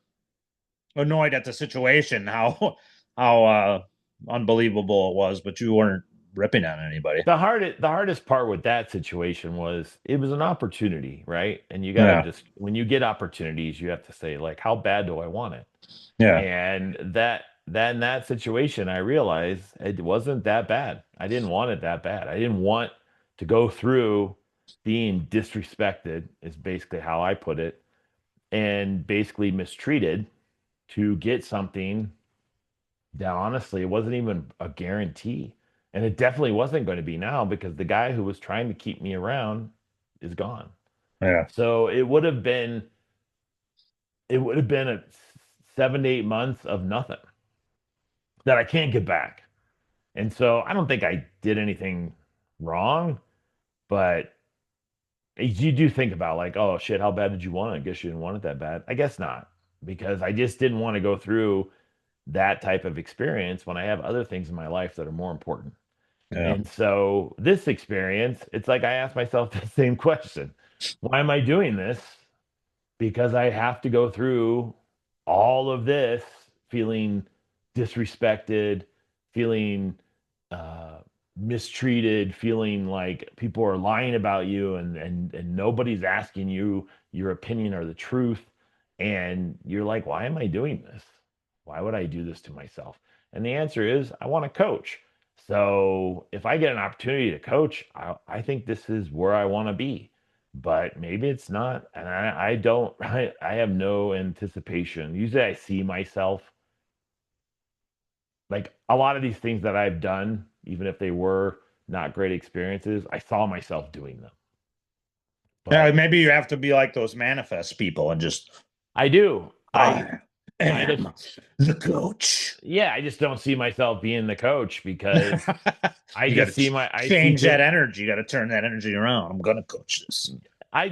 Speaker 2: annoyed at the situation, how unbelievable it was, but you weren't ripping on anybody.
Speaker 1: the hardest part with that situation was it was an opportunity, right? And you got to
Speaker 2: Yeah,
Speaker 1: just, when you get opportunities, you have to say, like, how bad do I want it?
Speaker 2: yeah,
Speaker 1: And that in that situation, I realized it wasn't that bad. I didn't want it that bad. I didn't want to go through being disrespected, is basically how I put it, and basically mistreated to get something that honestly it wasn't even a guarantee. And it definitely wasn't going to be now because the guy who was trying to keep me around is gone.
Speaker 2: yeah,
Speaker 1: So it would have been a 7 to 8 months of nothing that I can't get back. And so I don't think I did anything wrong, but you do think about, like, oh shit, how bad did you want it? I guess you didn't want it that bad. I guess not, because I just didn't want to go through that type of experience when I have other things in my life that are more important.
Speaker 2: yeah,
Speaker 1: And so this experience, it's like I asked myself the same question. Why am I doing this? Because I have to go through all of this, feeling disrespected, feeling uh, mistreated, feeling like people are lying about you, and nobody's asking you your opinion or the truth, and you're like, why am I doing this? Why would I do this to myself? And the answer is, I want to coach. So if I get an opportunity to coach, I think this is where I want to be. But maybe it's not. And I don't, I have no anticipation. Usually I see myself, like a lot of these things that I've done, even if they were not great experiences, I saw myself doing them.
Speaker 2: Yeah,
Speaker 1: But
Speaker 2: maybe you have to be like those manifest people and just
Speaker 1: I do.
Speaker 2: I
Speaker 1: I just,
Speaker 2: am the coach.
Speaker 1: yeah, I just don't see myself being the coach because I
Speaker 2: You got
Speaker 1: just
Speaker 2: to
Speaker 1: see I see
Speaker 2: change that
Speaker 1: people.
Speaker 2: energy. You got to turn that energy around. I'm gonna coach this.
Speaker 1: I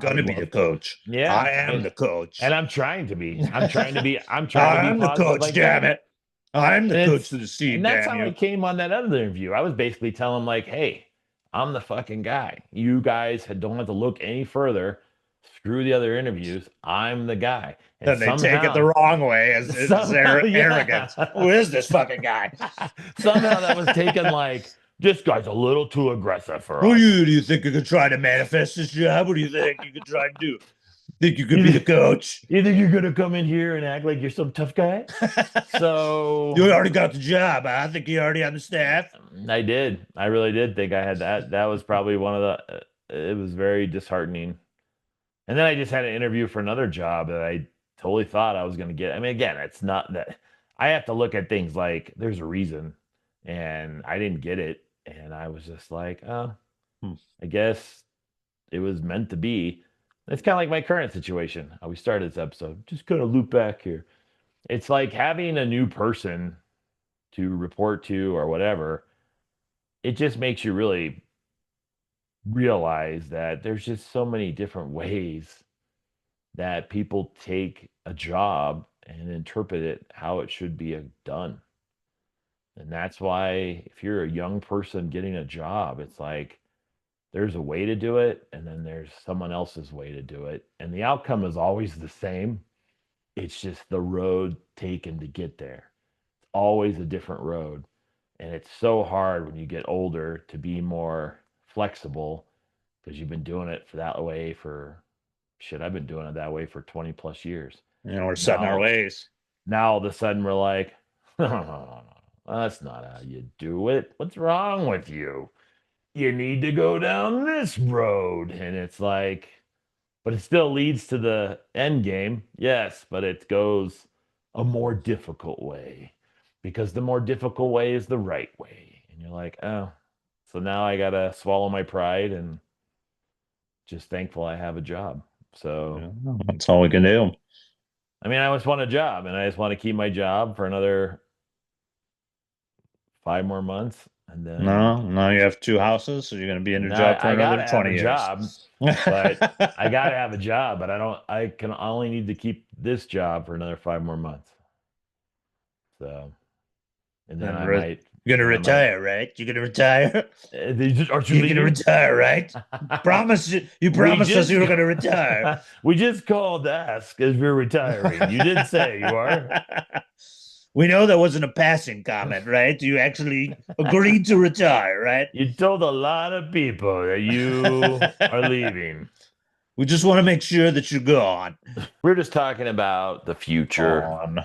Speaker 2: Gonna
Speaker 1: would
Speaker 2: be the
Speaker 1: love,
Speaker 2: coach.
Speaker 1: yeah,
Speaker 2: I am the
Speaker 1: and
Speaker 2: coach.
Speaker 1: I'm trying to be
Speaker 2: I'm the
Speaker 1: positive
Speaker 2: coach,
Speaker 1: like
Speaker 2: damn
Speaker 1: that.
Speaker 2: it. I'm the
Speaker 1: And
Speaker 2: coach
Speaker 1: it's
Speaker 2: to the sea,
Speaker 1: and that's
Speaker 2: damn
Speaker 1: how I
Speaker 2: you.
Speaker 1: came on that other interview. I was basically telling them like, hey, I'm the fucking guy. You guys don't have to look any further. Screw the other interviews. I'm the guy. And
Speaker 2: Then they take it the wrong way as
Speaker 1: somehow,
Speaker 2: arrogance. Who
Speaker 1: yeah.
Speaker 2: is this fucking guy?
Speaker 1: Somehow that was taken like this guy's a little too aggressive for
Speaker 2: Who
Speaker 1: us.
Speaker 2: do you think you could try to manifest this job? What do you think you could try to do? Think you could be
Speaker 1: You,
Speaker 2: the coach?
Speaker 1: you think you're gonna come in here and act like you're some tough guy?
Speaker 2: You
Speaker 1: So
Speaker 2: already got the job. I think you already on the staff.
Speaker 1: I did. I really did think I had that. That was probably one of the. It was very disheartening. And then I just had an interview for another job that I totally thought I was going to get. I mean, again, it's not that I have to look at things like there's a reason, and I didn't get it, and I was just like, oh,
Speaker 2: Hmm.
Speaker 1: I guess it was meant to be. It's kind of like my current situation. How we started this episode. Just kind of loop back here. It's like having a new person to report to or whatever. It just makes you really realize that there's just so many different ways that people take a job and interpret it how it should be done. And that's why if you're a young person getting a job, it's like there's a way to do it and then there's someone else's way to do it. And the outcome is always the same. It's just the road taken to get there. It's always a different road. And it's so hard when you get older to be more flexible because you've been doing it for that way for shit. I've been doing it that way for 20 plus years.
Speaker 2: We're setting our
Speaker 1: Now,
Speaker 2: ways.
Speaker 1: now all of a sudden we're like, that's not how you do it. What's wrong with you? You need to go down this road. And it's like, but it still leads to the end game. Yes, but it goes a more difficult way because the more difficult way is the right way. And you're like, oh, so now I got to swallow my pride and just thankful I have a job. So,
Speaker 2: Yeah, that's all we can do.
Speaker 1: I mean, I just want a job and I just want to keep my job for another 5 more months. And then
Speaker 2: No, now you have two houses, so you're going to be in your
Speaker 1: now
Speaker 2: job for
Speaker 1: I got
Speaker 2: another
Speaker 1: to have a
Speaker 2: 20 years.
Speaker 1: job, but I got to have a job, but I only need to keep this job for another 5 more months. So, and then
Speaker 2: And
Speaker 1: I might,
Speaker 2: you're going to
Speaker 1: then I might,
Speaker 2: retire, right? You're going to retire?
Speaker 1: aren't you
Speaker 2: You're going to
Speaker 1: leaving?
Speaker 2: retire, right? You
Speaker 1: We
Speaker 2: promised us
Speaker 1: just,
Speaker 2: you were going to retire.
Speaker 1: we just called to ask if you're retiring. You did say you are.
Speaker 2: We know that wasn't a passing comment, right? You actually agreed to retire, right?
Speaker 1: You told a lot of people that you are leaving.
Speaker 2: We just want to make sure that you're gone.
Speaker 1: We're just talking about the future.
Speaker 2: On.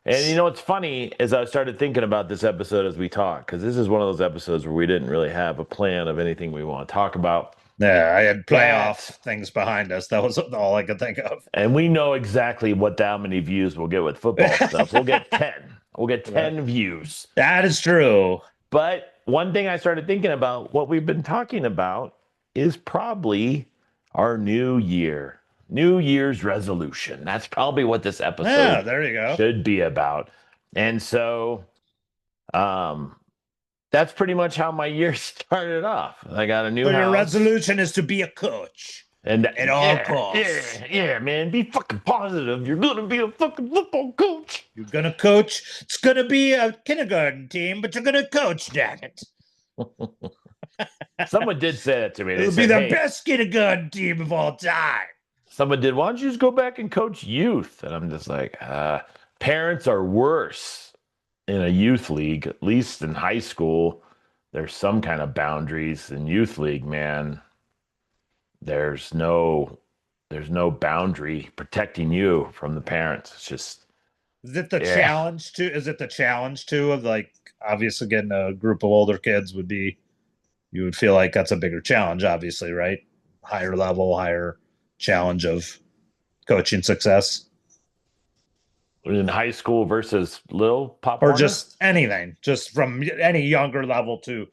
Speaker 1: And you know what's funny is I started thinking about this episode as we talk, because this is one of those episodes where we didn't really have a plan of anything we want to talk about.
Speaker 2: Yeah, I had playoff
Speaker 1: But
Speaker 2: things behind us. That was all I could think of.
Speaker 1: and we know exactly what that many views we'll get with football stuff. We'll get 10. We'll get 10 views.
Speaker 2: That is true.
Speaker 1: But one thing I started thinking about, what we've been talking about, is probably our new year. New Year's resolution. That's probably what this
Speaker 2: Yeah,
Speaker 1: episode
Speaker 2: there you go.
Speaker 1: should be about. And so um that's pretty much how my year started off. I got a new
Speaker 2: So your
Speaker 1: house.
Speaker 2: resolution is to be a coach.
Speaker 1: And
Speaker 2: At all costs.
Speaker 1: Yeah, man. Be fucking positive. You're gonna be a fucking football coach.
Speaker 2: You're gonna coach. It's gonna be a kindergarten team, but you're gonna coach, damn it.
Speaker 1: Someone did say that to me. They
Speaker 2: It'll be
Speaker 1: said,
Speaker 2: the
Speaker 1: hey,
Speaker 2: best kindergarten team of all time.
Speaker 1: someone did, why don't you just go back and coach youth? And I'm just like, parents are worse in a youth league, at least in high school. There's some kind of boundaries in youth league, man. There's no there's no boundary protecting you from the parents. It's just
Speaker 2: Is it the
Speaker 1: yeah.
Speaker 2: challenge too? Is it the challenge too of like obviously getting a group of older kids would be you would feel like that's a bigger challenge, obviously, right? Higher level, higher challenge of coaching success.
Speaker 1: In high school versus little Pop
Speaker 2: Or
Speaker 1: Warner.
Speaker 2: just anything, just from any younger level to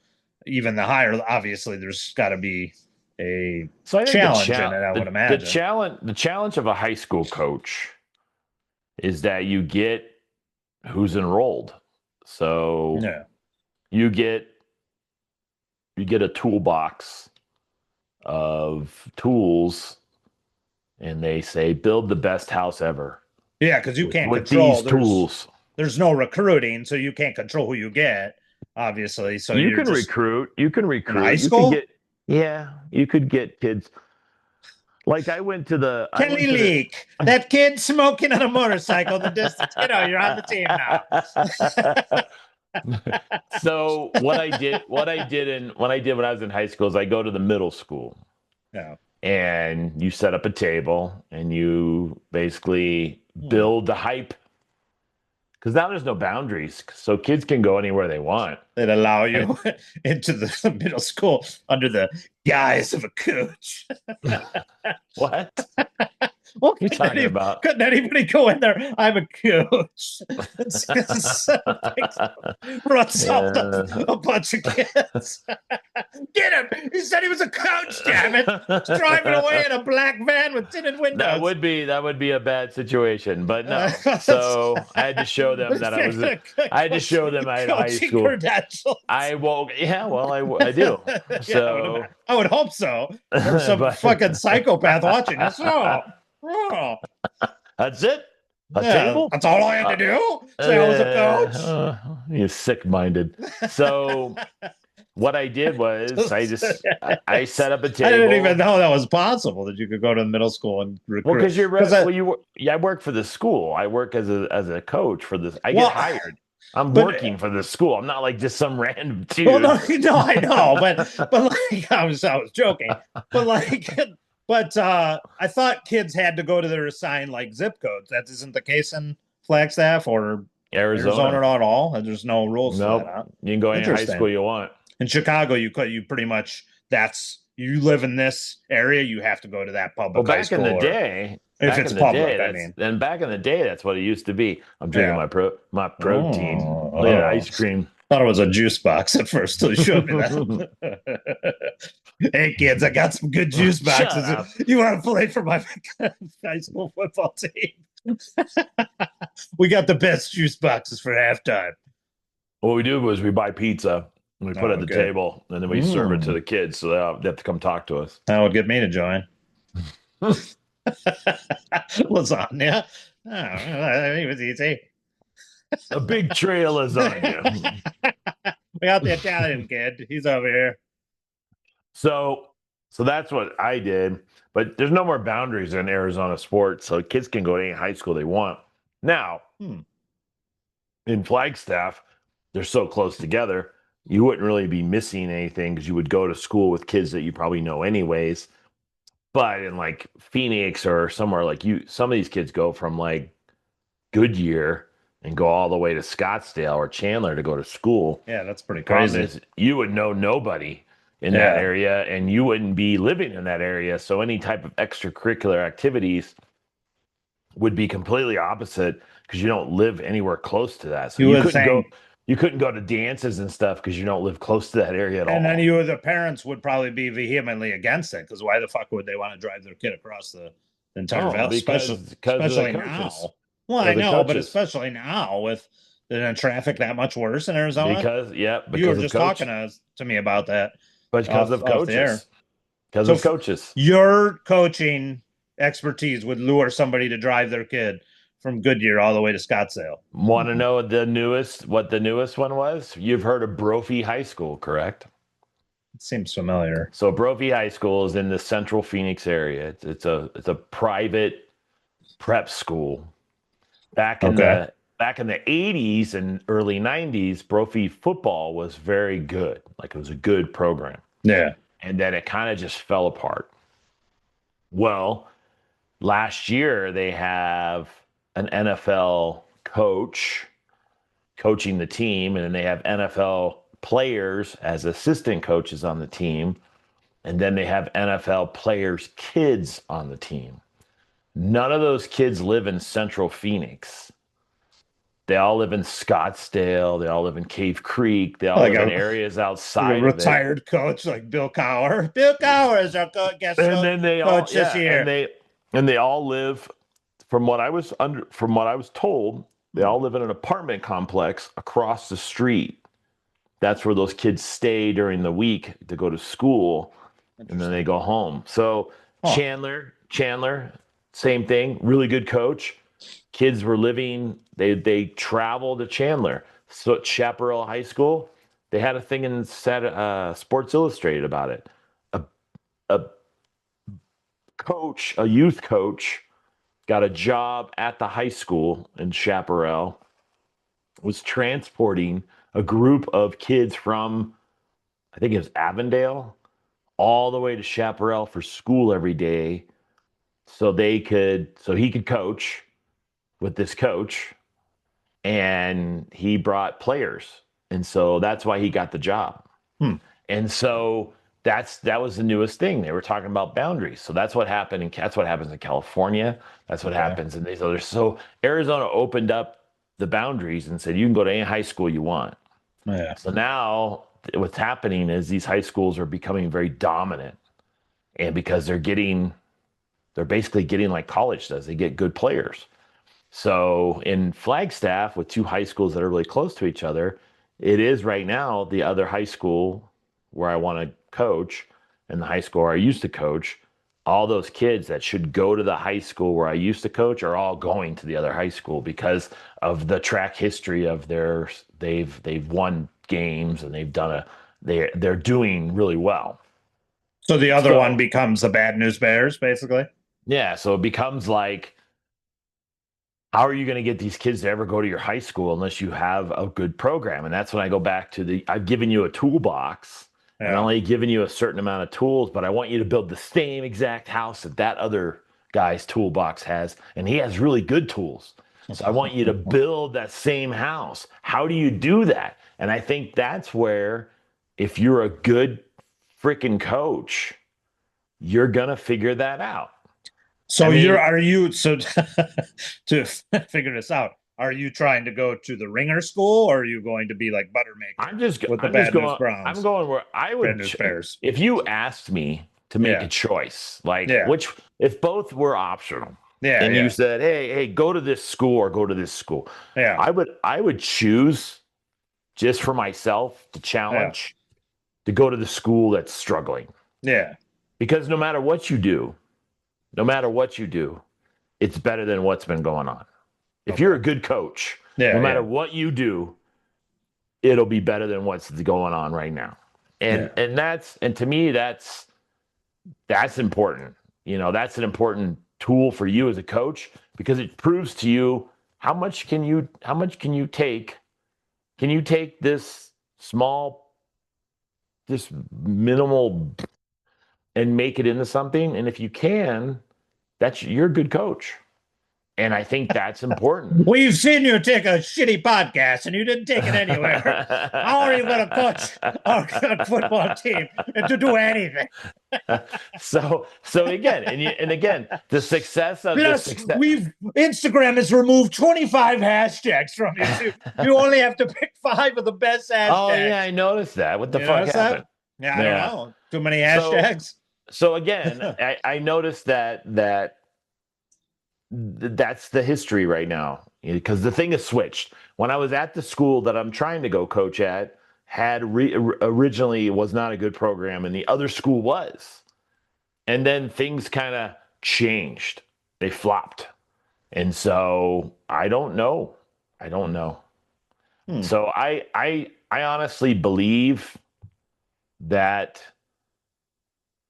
Speaker 2: even the higher. Obviously, there's got to be a
Speaker 1: So I think
Speaker 2: challenge in it, I would imagine.
Speaker 1: the challenge of a high school coach is that you get who's enrolled. So
Speaker 2: Yeah.
Speaker 1: you get you get a toolbox of tools, and they say build the best house ever
Speaker 2: Yeah, because you can't
Speaker 1: with
Speaker 2: control.
Speaker 1: these
Speaker 2: There's
Speaker 1: tools.
Speaker 2: there's no recruiting, so you can't control who you get, obviously. So
Speaker 1: You
Speaker 2: you're
Speaker 1: can
Speaker 2: just
Speaker 1: recruit. You can
Speaker 2: in high
Speaker 1: recruit. You could
Speaker 2: school.
Speaker 1: get yeah. You could get kids. Like I
Speaker 2: Kelly
Speaker 1: went to the
Speaker 2: Leak, that kid smoking on a motorcycle in the distance. You're on the team now.
Speaker 1: So what I did when I was in high school is I go to the middle school
Speaker 2: Yeah.
Speaker 1: and you set up a table and you basically
Speaker 2: Hmm.
Speaker 1: build the hype because now there's no boundaries, so kids can go anywhere they want.
Speaker 2: That allow
Speaker 1: And
Speaker 2: you into the middle school under the guise of a coach.
Speaker 1: what
Speaker 2: Well,
Speaker 1: are you talking about?
Speaker 2: couldn't anybody go in there? I'm a coach. Runs out
Speaker 1: Yeah.
Speaker 2: a bunch of kids. Get him! He said he was a coach. Damn it! He's driving away in a black van with tinted windows.
Speaker 1: That would be a bad situation, but no.
Speaker 2: That's
Speaker 1: So I had to show them that I had to show them I had high
Speaker 2: coaching
Speaker 1: school.
Speaker 2: credentials.
Speaker 1: I won't. Yeah, well, I do.
Speaker 2: Yeah,
Speaker 1: So,
Speaker 2: I would hope so. There's some
Speaker 1: but
Speaker 2: fucking psychopath watching us. Oh, oh.
Speaker 1: that's it. A
Speaker 2: Yeah,
Speaker 1: table.
Speaker 2: that's all I had to do. Say I was a coach.
Speaker 1: You're sick-minded. So what I did was I set up a
Speaker 2: I didn't even
Speaker 1: table.
Speaker 2: know that was possible that you could go to middle school and
Speaker 1: Well,
Speaker 2: recruit.
Speaker 1: because you're
Speaker 2: Because
Speaker 1: well, I work for the school. I work as a coach for this. I get
Speaker 2: well,
Speaker 1: hired. I'm
Speaker 2: but
Speaker 1: working for the school. I'm not like just some random
Speaker 2: well,
Speaker 1: dude.
Speaker 2: no, no, I know, but like I was joking, but like, but I thought kids had to go to their assigned like zip codes. That isn't the case in Flagstaff or Arizona
Speaker 1: Arizona.
Speaker 2: at all. And there's no rules to that,
Speaker 1: Nope.
Speaker 2: huh?
Speaker 1: You can go any high
Speaker 2: Interesting.
Speaker 1: school you want.
Speaker 2: In Chicago, you pretty much that's you live in this area, you have to go to that
Speaker 1: Well,
Speaker 2: public high school, or if
Speaker 1: back
Speaker 2: it's
Speaker 1: in the day,
Speaker 2: public, I mean.
Speaker 1: back in the day, that's what it used to be. I'm drinking
Speaker 2: Yeah.
Speaker 1: my protein. Look at
Speaker 2: Oh,
Speaker 1: ice cream.
Speaker 2: thought it was a juice box at first till you showed me that. Hey kids, I got some good juice
Speaker 1: Shut
Speaker 2: boxes.
Speaker 1: up.
Speaker 2: You want to play for my high school football team? We got the best juice boxes for halftime.
Speaker 1: What we do was we buy pizza and we put it at the
Speaker 2: Okay.
Speaker 1: table, and then we serve it to the kids, so they have to come talk to us.
Speaker 2: That would get me to join. Lasagna. Oh, it was easy.
Speaker 1: A big tray of lasagna.
Speaker 2: We got the Italian kid. He's over here.
Speaker 1: So that's what I did. But there's no more boundaries in Arizona sports, so kids can go to any high school they want. Now, in Flagstaff, they're so close together, you wouldn't really be missing anything because you would go to school with kids that you probably know anyways. But in like Phoenix or somewhere like some of these kids go from like Goodyear and go all the way to Scottsdale or Chandler to go to school.
Speaker 2: Yeah, that's pretty
Speaker 1: Problem
Speaker 2: crazy.
Speaker 1: is, you would know nobody in that area, and you wouldn't be living in that area. So any type of extracurricular activities would be completely opposite because you don't live anywhere close to that. So you couldn't go to dances and stuff because you don't live close to that area at all.
Speaker 2: And then the parents would probably be vehemently against it because why the fuck would they want to drive their kid across the entire valley? Especially now. Well, I know, but especially now with the traffic that much worse in Arizona.
Speaker 1: Because
Speaker 2: you were just talking to me about that.
Speaker 1: But because of coaches. Because of coaches.
Speaker 2: Your coaching expertise would lure somebody to drive their kid from Goodyear all the way to Scottsdale.
Speaker 1: Want to know what the newest one was? You've heard of Brophy High School, correct?
Speaker 2: Seems familiar.
Speaker 1: So Brophy High School is in the Central Phoenix area. It's a private prep school. Back in
Speaker 2: Okay.
Speaker 1: the back in the 80s and early 90s, Brophy football was very good. Like it was a good program.
Speaker 2: Yeah.
Speaker 1: And then it kind of just fell apart. Well, last year they have an NFL coach coaching the team, and then they have NFL players as assistant coaches on the team, and then they have NFL players' kids on the team. None of those kids live in Central Phoenix. They all live in Scottsdale. They all live in Cave Creek. They all
Speaker 2: Like
Speaker 1: live in
Speaker 2: a,
Speaker 1: areas
Speaker 2: like a
Speaker 1: outside of it.
Speaker 2: retired coach like Bill Cowher. Bill Cowher is our guest
Speaker 1: And then they all,
Speaker 2: coach this
Speaker 1: yeah, and
Speaker 2: year.
Speaker 1: they all live, from what I was told, they all live in an apartment complex across the street. That's where those kids stay during the week to go to school, and then they go home. So
Speaker 2: Huh.
Speaker 1: Chandler, same thing, really good coach. Kids were living, they traveled to Chandler. So at Chaparral High School, they had a thing in Sports Illustrated about it. A, a coach, a youth coach, got a job at the high school in Chaparral, was transporting a group of kids from, I think it was Avondale, all the way to Chaparral for school every day, so he could coach with this coach, and he brought players, and so that's why he got the job.
Speaker 2: Hmm.
Speaker 1: And so that was the newest thing. They were talking about boundaries. So that's what happened, and that's what happens in California. That's what happens in these others. So Arizona opened up the boundaries and said you can go to any high school you want.
Speaker 2: Yeah.
Speaker 1: So now what's happening is these high schools are becoming very dominant, and because they're basically getting like college does. They get good players. So in Flagstaff, with two high schools that are really close to each other, it is right now the other high school where I want to coach and the high school where I used to coach. All those kids that should go to the high school where I used to coach are all going to the other high school because of the track history of they've won games, and they're doing really well.
Speaker 2: So the other one
Speaker 1: So
Speaker 2: becomes the Bad News Bears, basically.
Speaker 1: yeah, so it becomes like, how are you going to get these kids to ever go to your high school unless you have a good program? And that's when I go back to I've given you a toolbox, and
Speaker 2: Yeah.
Speaker 1: only given you a certain amount of tools, but I want you to build the same exact house that other guy's toolbox has. And he has really good tools. So I want you to build that same house. How do you do that? And I think that's where, if you're a good freaking coach, you're going to figure that out.
Speaker 2: So
Speaker 1: I mean,
Speaker 2: to figure this out, are you trying to go to the Ringer school, or are you going to be like Buttermaker with the
Speaker 1: I'm just
Speaker 2: Bad News
Speaker 1: going, I'm
Speaker 2: Browns,
Speaker 1: going where I
Speaker 2: Bad
Speaker 1: would,
Speaker 2: News Bears?
Speaker 1: if you asked me to make a
Speaker 2: Yeah.
Speaker 1: choice, like
Speaker 2: Yeah.
Speaker 1: if both were optional,
Speaker 2: Yeah.
Speaker 1: and you
Speaker 2: Yeah.
Speaker 1: said, hey, go to this school or go to this school,
Speaker 2: Yeah.
Speaker 1: I would choose, just for myself to
Speaker 2: Yeah.
Speaker 1: challenge, to go to the school that's struggling.
Speaker 2: Yeah.
Speaker 1: Because no matter what you do, it's better than what's been going on. If you're
Speaker 2: Okay.
Speaker 1: a good coach, no
Speaker 2: Yeah.
Speaker 1: matter
Speaker 2: Yeah.
Speaker 1: what you do, it'll be better than what's going on right now.
Speaker 2: Yeah.
Speaker 1: And to me, that's important. That's an important tool for you as a coach, because it proves to you how much can you take? Can you take this minimal, and make it into something? And if you can, you're a good coach. And I think that's important.
Speaker 2: We've seen you take a shitty podcast and you didn't take it anywhere. How are you going to coach our football team and to do anything?
Speaker 1: So again, and again, the success of the
Speaker 2: Plus,
Speaker 1: success.
Speaker 2: Instagram has removed 25 hashtags from you. So you only have to pick 5 of the best hashtags.
Speaker 1: Oh yeah, I noticed that. What the fuck happened?
Speaker 2: Yeah, I don't know. Too many
Speaker 1: So,
Speaker 2: hashtags.
Speaker 1: So again, I noticed that's the history right now, because the thing has switched. When I was at the school that I'm trying to go coach at, originally was not a good program, and the other school was, and then things kind of changed. They flopped, and so I don't know. So I honestly believe that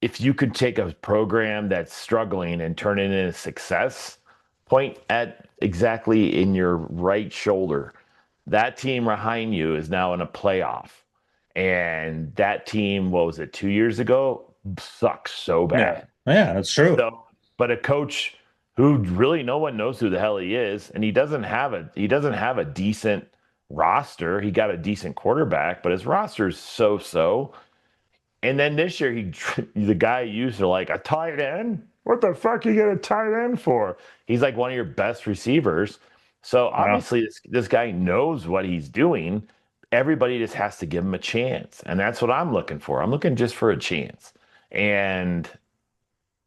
Speaker 1: if you could take a program that's struggling and turn it into a success, point at exactly in your right shoulder. That team behind you is now in a playoff. And that team, what was it, 2 years ago, sucks so
Speaker 2: Yeah.
Speaker 1: bad.
Speaker 2: Yeah, that's true.
Speaker 1: So, but a coach who really no one knows who the hell he is, and he doesn't have a decent roster. He got a decent quarterback, but his roster's so. And then this year, the guy used are like a tight end. What the fuck you get a tight end for? He's like one of your best receivers. So
Speaker 2: Well,
Speaker 1: obviously, this guy knows what he's doing. Everybody just has to give him a chance, and that's what I'm looking for. I'm looking just for a chance, and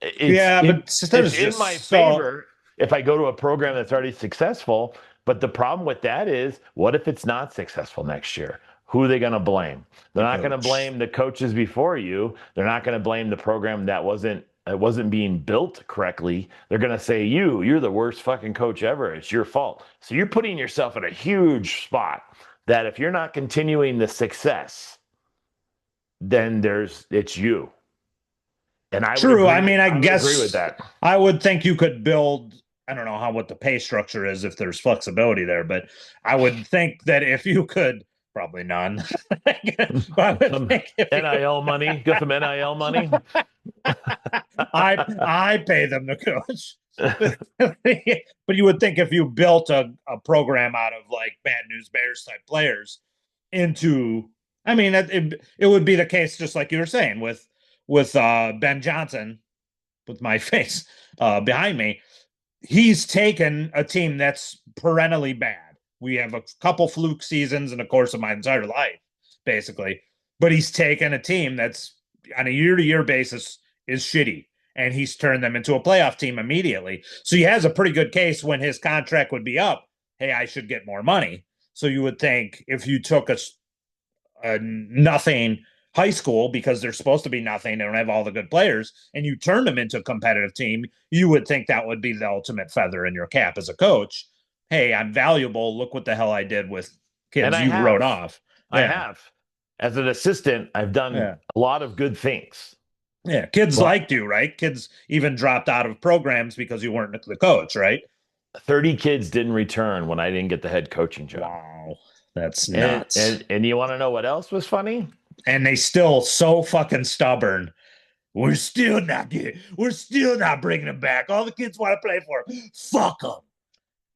Speaker 1: it's
Speaker 2: yeah,
Speaker 1: it,
Speaker 2: but that
Speaker 1: it's
Speaker 2: is
Speaker 1: in my
Speaker 2: just so
Speaker 1: favor if I go to a program that's already successful. But the problem with that is, what if it's not successful next year? Who are they going to blame? They're
Speaker 2: the
Speaker 1: not going to
Speaker 2: coach.
Speaker 1: blame the coaches before you. They're not going to blame the program that wasn't being built correctly. They're going to say you're the worst fucking coach ever. It's your fault. So you're putting yourself in a huge spot that if you're not continuing the success, then it's you. And I would
Speaker 2: True.
Speaker 1: agree
Speaker 2: I
Speaker 1: with
Speaker 2: mean, I
Speaker 1: I would agree with
Speaker 2: guess
Speaker 1: that.
Speaker 2: I would think you could build, I don't know what the pay structure is if there's flexibility there, but I would think that if you could, probably none. But I would
Speaker 1: Some
Speaker 2: think if you
Speaker 1: NIL money, get some NIL money.
Speaker 2: I pay them to coach. But you would think if you built a program out of like Bad News Bears type players into, I mean, it would be the case just like you were saying with Ben Johnson with my face behind me. He's taken a team that's perennially bad. We have a couple fluke seasons in the course of my entire life, basically. But he's taken a team that's on a year-to-year basis is shitty, and he's turned them into a playoff team immediately. So he has a pretty good case when his contract would be up. Hey, I should get more money. So you would think if you took a nothing high school because they're supposed to be nothing, they don't have all the good players, and you turn them into a competitive team, you would think that would be the ultimate feather in your cap as a coach. Hey, I'm valuable. Look what the hell I did with
Speaker 1: And
Speaker 2: kids you wrote off.
Speaker 1: I
Speaker 2: Yeah.
Speaker 1: have. As an assistant, I've done
Speaker 2: Yeah.
Speaker 1: a lot of good things.
Speaker 2: Yeah. Kids
Speaker 1: But
Speaker 2: liked you, right? Kids even dropped out of programs because you weren't the coach, right?
Speaker 1: 30 kids didn't return when I didn't get the head coaching job.
Speaker 2: Wow. That's
Speaker 1: And
Speaker 2: nuts.
Speaker 1: and you want to know what else was funny?
Speaker 2: And they still so fucking stubborn. We're still not bringing them back. All the kids want to play for them. Fuck them.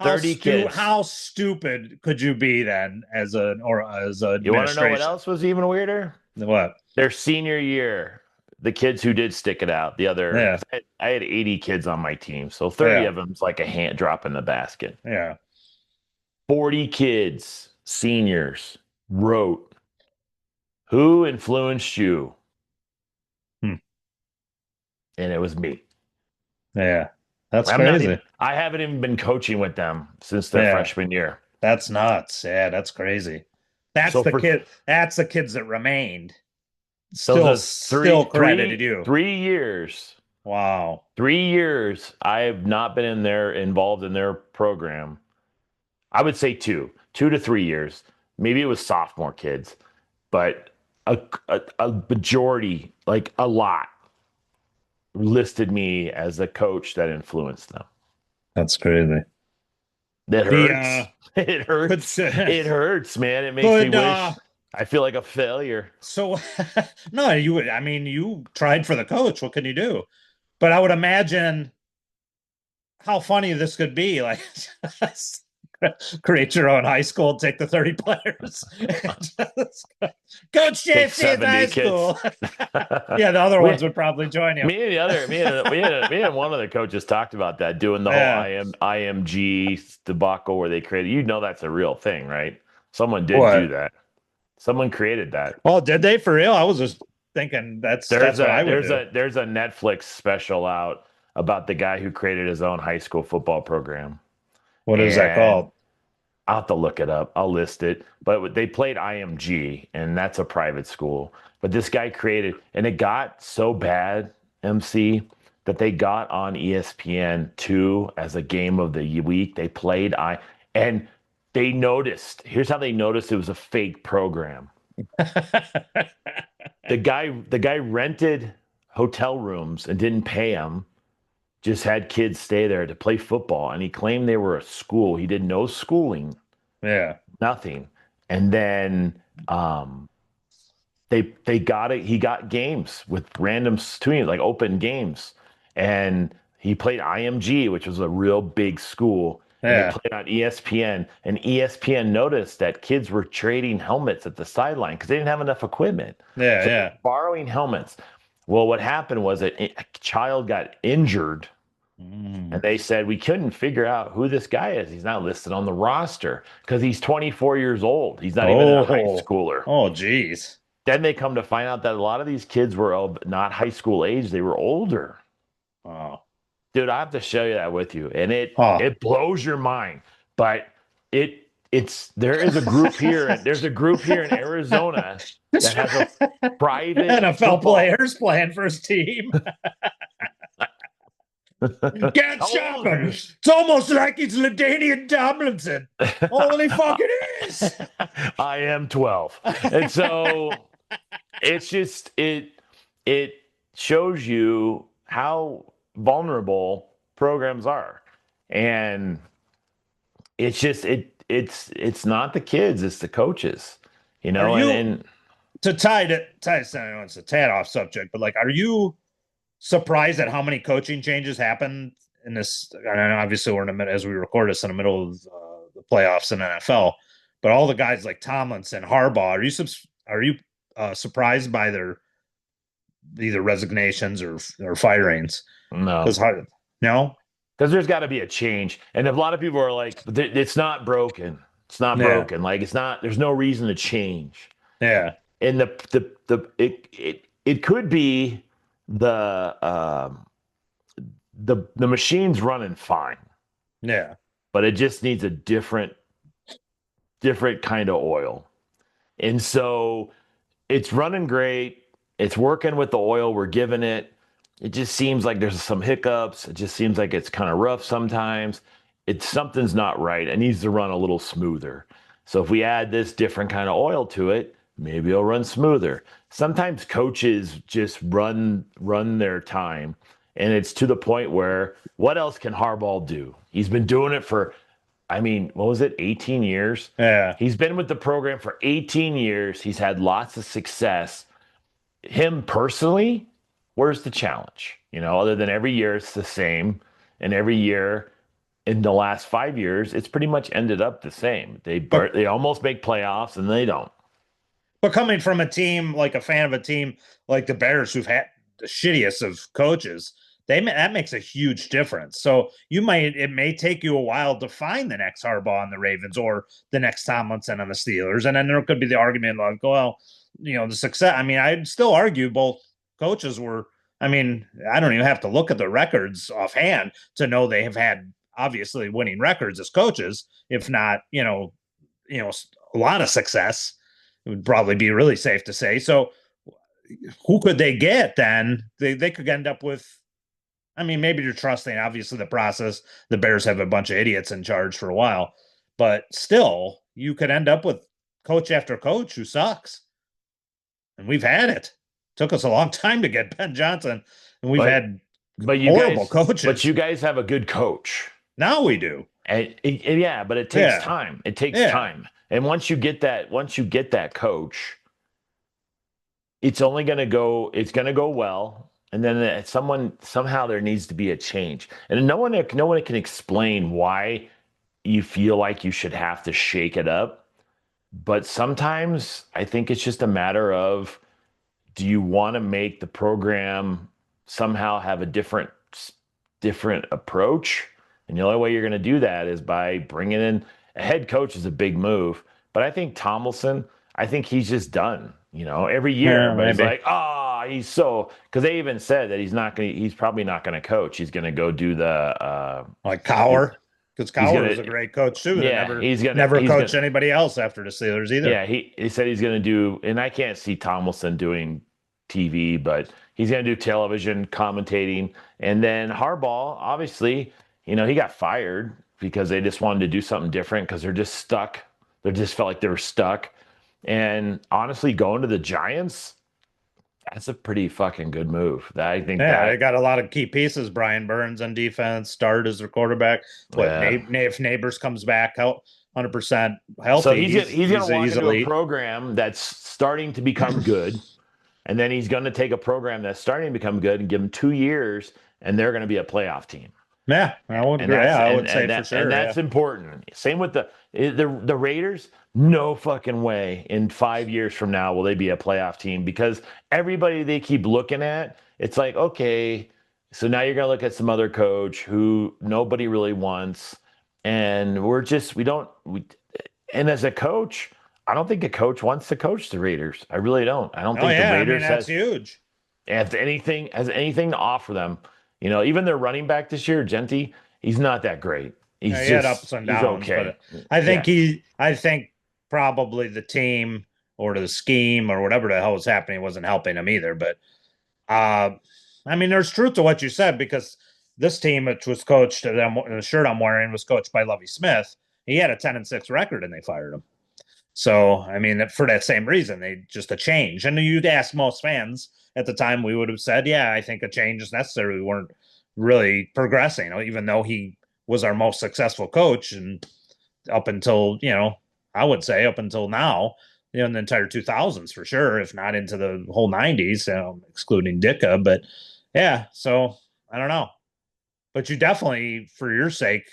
Speaker 1: 30 kids.
Speaker 2: How stupid could you be then as an
Speaker 1: You want to know what
Speaker 2: administration?
Speaker 1: else was even weirder?
Speaker 2: What?
Speaker 1: Their senior year, the kids who did stick it out, the other,
Speaker 2: Yeah,
Speaker 1: 'cause I had 80 kids on my team, so 30
Speaker 2: yeah,
Speaker 1: of them's like a hand drop in the basket.
Speaker 2: yeah.
Speaker 1: 40 kids, seniors, wrote, "Who influenced you?"
Speaker 2: Hmm.
Speaker 1: And it was me.
Speaker 2: Yeah. That's crazy.
Speaker 1: I haven't even been coaching with them since their
Speaker 2: Yeah,
Speaker 1: freshman year.
Speaker 2: that's nuts. Yeah, that's crazy.
Speaker 1: So for
Speaker 2: That's the kids that remained.
Speaker 1: those are
Speaker 2: Still credited you.
Speaker 1: 3 years,
Speaker 2: Wow.
Speaker 1: 3 years, I have not been involved in their program. I would say 2 to 3 years. Maybe it was sophomore kids, but a majority, like a lot, listed me as a coach that influenced them.
Speaker 2: That's crazy.
Speaker 1: That
Speaker 2: The
Speaker 1: hurts. It hurts.
Speaker 2: could
Speaker 1: It hurts, man. It makes me
Speaker 2: could
Speaker 1: wish. I feel like a failure.
Speaker 2: so no, I mean you tried for the coach. What can you do? But I would imagine how funny this could be. Like create your own high school, take the 30 players. Coach
Speaker 1: Take
Speaker 2: JC at high
Speaker 1: 70 kids.
Speaker 2: school. Yeah, the other
Speaker 1: we,
Speaker 2: ones would probably join you.
Speaker 1: me and one of the coaches talked about that, doing the whole
Speaker 2: Yeah.
Speaker 1: IMG debacle where they created. You know that's a real thing, right? Someone did do
Speaker 2: What?
Speaker 1: that. Someone created that.
Speaker 2: Oh, did they for real? I was just thinking that's what I would do.
Speaker 1: There's a Netflix special out about the guy who created his own high school football program.
Speaker 2: What is that
Speaker 1: And
Speaker 2: called?
Speaker 1: I'll have to look it up. I'll list it. But they played IMG, and that's a private school. But this guy created, and it got so bad, MC, that they got on ESPN2 as a game of the week. They played and they noticed. Here's how they noticed it was a fake program. The guy rented hotel rooms and didn't pay them, just had kids stay there to play football, and he claimed they were a school. He did no schooling,
Speaker 2: Yeah.
Speaker 1: nothing. And then they got it. He got games with random students, like open games, and he played IMG, which was a real big school. And they
Speaker 2: Yeah.
Speaker 1: played on ESPN, and ESPN noticed that kids were trading helmets at the sideline because they didn't have enough equipment.
Speaker 2: Yeah.
Speaker 1: So they were
Speaker 2: Yeah.
Speaker 1: borrowing helmets. Well, what happened was that a child got injured, and
Speaker 2: Mm.
Speaker 1: they said we couldn't figure out who this guy is. He's not listed on the roster because he's 24 years old. He's not even a high
Speaker 2: Oh.
Speaker 1: schooler.
Speaker 2: Oh, geez.
Speaker 1: Then they come to find out that a lot of these kids were of not high school age, they were older.
Speaker 2: Oh.
Speaker 1: Dude, I have to show you that with you. And it
Speaker 2: Oh.
Speaker 1: it blows your mind. But it's there is a group here, there's a group here in Arizona that has a private
Speaker 2: NFL
Speaker 1: football.
Speaker 2: players playing for his team. Can't
Speaker 1: How
Speaker 2: stop
Speaker 1: old
Speaker 2: him.
Speaker 1: are you?
Speaker 2: It's almost like it's LaDainian Tomlinson. Holy fucking is.
Speaker 1: I am 12. And so it's just it shows you how vulnerable programs are. And it's just it's not the kids, it's the coaches. You
Speaker 2: Are
Speaker 1: know,
Speaker 2: you
Speaker 1: and
Speaker 2: to tie it's a tad off subject, but like, are you surprised at how many coaching changes happened in this? And obviously, we're in the middle, as we record this, in the middle of the playoffs in NFL. But all the guys like Tomlinson, Harbaugh, are you surprised by their either resignations or firings?
Speaker 1: no.
Speaker 2: Because no,
Speaker 1: Because there's got to be a change. And if a lot of people are like, it's not broken. It's not
Speaker 2: yeah,
Speaker 1: broken. Like it's not, there's no reason to change.
Speaker 2: yeah,
Speaker 1: And it could be the the machine's running fine,
Speaker 2: yeah.
Speaker 1: but it just needs a different kind of oil. And so it's running great. It's working with the oil we're giving it. It just seems like there's some hiccups. It just seems like it's kind of rough sometimes. It's something's not right. It needs to run a little smoother. So if we add this different kind of oil to it, maybe it'll run smoother. Sometimes coaches just run their time, and it's to the point where what else can Harbaugh do? He's been doing it for, I mean, what was it, 18 years?
Speaker 2: Yeah.
Speaker 1: He's been with the program for 18 years. He's had lots of success. Him personally, where's the challenge? You know, other than every year it's the same, and every year in the last 5 years, it's pretty much ended up the same. They almost make playoffs and they don't.
Speaker 2: But coming from a team, like a fan of a team like the Bears, who've had the shittiest of coaches, that makes a huge difference. So it may take you a while to find the next Harbaugh on the Ravens or the next Tomlinson on the Steelers, and then there could be the argument like, well, the success. I mean, I'd still argue both coaches were. I mean, I don't even have to look at the records offhand to know they have had obviously winning records as coaches, if not, a lot of success. It would probably be really safe to say. So who could they get then? They could end up with, I mean, maybe you're trusting obviously the process. The Bears have a bunch of idiots in charge for a while, but still you could end up with coach after coach who sucks. And we've had it. Took us a long time to get Ben Johnson, and we've had horrible coaches.
Speaker 1: But you guys have a good coach.
Speaker 2: Now we do.
Speaker 1: Yeah, but it takes time. It takes time. And once you get that coach, it's going to go well. And then somehow there needs to be a change. And no one can explain why you feel like you should have to shake it up. But sometimes I think it's just a matter of, do you want to make the program somehow have a different approach? And the only way you're going to do that is by bringing in a head coach is a big move. But I think Tomlinson, I think he's just done, every year. But it's like, he's so, because they even said that he's probably not going to coach. He's going to go do the
Speaker 2: like Cowher. Because Cowher was a great coach too.
Speaker 1: Yeah,
Speaker 2: he's never coached anybody else after the Steelers either.
Speaker 1: Yeah, he said he's going to do, and I can't see Tomlinson doing TV, but he's going to do television commentating. And then Harbaugh, obviously, he got fired because they just wanted to do something different because they're just stuck. They just felt like they were stuck. And honestly, going to the Giants, That's a pretty fucking good move. I think
Speaker 2: Yeah, they
Speaker 1: that,
Speaker 2: got a lot of key pieces. Brian Burns on defense, started as their quarterback. What,
Speaker 1: yeah.
Speaker 2: If Neighbors comes back 100%
Speaker 1: So
Speaker 2: healthy,
Speaker 1: he's gonna walk
Speaker 2: he's
Speaker 1: into a
Speaker 2: elite.
Speaker 1: program that's starting to become good, and then he's gonna take a program that's starting to become good and give him 2 years, and they're gonna be a playoff team.
Speaker 2: Yeah, I would
Speaker 1: And
Speaker 2: agree. Yeah,
Speaker 1: that's
Speaker 2: I would say for
Speaker 1: and
Speaker 2: sure. Yeah,
Speaker 1: that's important. Same with the Raiders. No fucking way in 5 years from now will they be a playoff team, because everybody they keep looking at, it's like, okay, so now you're gonna look at some other coach who nobody really wants, and we don't we and as a coach, I don't think a coach wants to coach the Raiders. I really don't. I don't
Speaker 2: oh
Speaker 1: think the
Speaker 2: yeah, I mean
Speaker 1: Raiders
Speaker 2: that's huge.
Speaker 1: has anything to offer them. Even their running back this year, Genty, he's not that great.
Speaker 2: Yeah, he had ups and
Speaker 1: He's
Speaker 2: downs,
Speaker 1: okay.
Speaker 2: but
Speaker 1: Yeah.
Speaker 2: I think probably the team or the scheme or whatever the hell was happening wasn't helping him either. But uh, I mean, there's truth to what you said, because this team, which was coached, the shirt I'm wearing was coached by Lovie Smith. He had a 10-6 record, and they fired him. So, I mean, for that same reason, they just a change. And you'd ask most fans at the time, we would have said, yeah, I think a change is necessary. We weren't really progressing, even though he was our most successful coach. And up until, I would say up until now, in the entire 2000s for sure, if not into the whole 90s, excluding Dicka. But yeah, so I don't know. But you definitely, for your sake,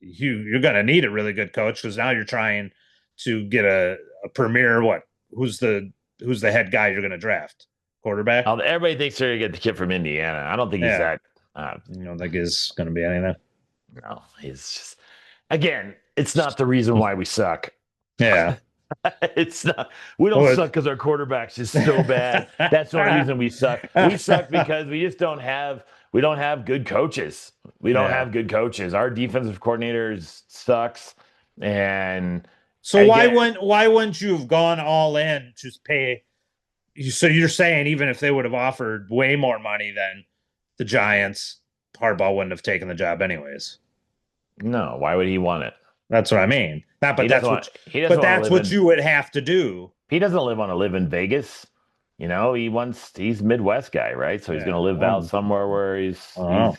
Speaker 2: you're going to need a really good coach, because now you're trying to get a premier. Who's the head guy you're going to draft? Quarterback?
Speaker 1: Everybody thinks they're gonna get the kid from Indiana. I don't think he's
Speaker 2: Yeah,
Speaker 1: that. Uh,
Speaker 2: you don't think is going to be anything?
Speaker 1: no, he's just, again, it's not the reason why we suck.
Speaker 2: Yeah.
Speaker 1: It's not. We don't
Speaker 2: Well,
Speaker 1: suck because our quarterback's just so bad. That's the only reason we suck. We suck because we just don't have. We don't have good coaches. We don't
Speaker 2: yeah.
Speaker 1: have good coaches. Our defensive coordinator sucks, and
Speaker 2: So
Speaker 1: again,
Speaker 2: why wouldn't you have gone all in? Just pay. So you're saying even if they would have offered way more money than the Giants, Harbaugh wouldn't have taken the job anyways.
Speaker 1: no. Why would he want it?
Speaker 2: That's what I mean. Not,
Speaker 1: He
Speaker 2: but
Speaker 1: doesn't
Speaker 2: that's
Speaker 1: want.
Speaker 2: what.
Speaker 1: He doesn't
Speaker 2: But
Speaker 1: want to
Speaker 2: that's
Speaker 1: live
Speaker 2: what
Speaker 1: in.
Speaker 2: you would have to do.
Speaker 1: He doesn't want to live in Vegas. He's Midwest guy, right? So he's going
Speaker 2: Yeah.
Speaker 1: to live out somewhere where
Speaker 2: Oh.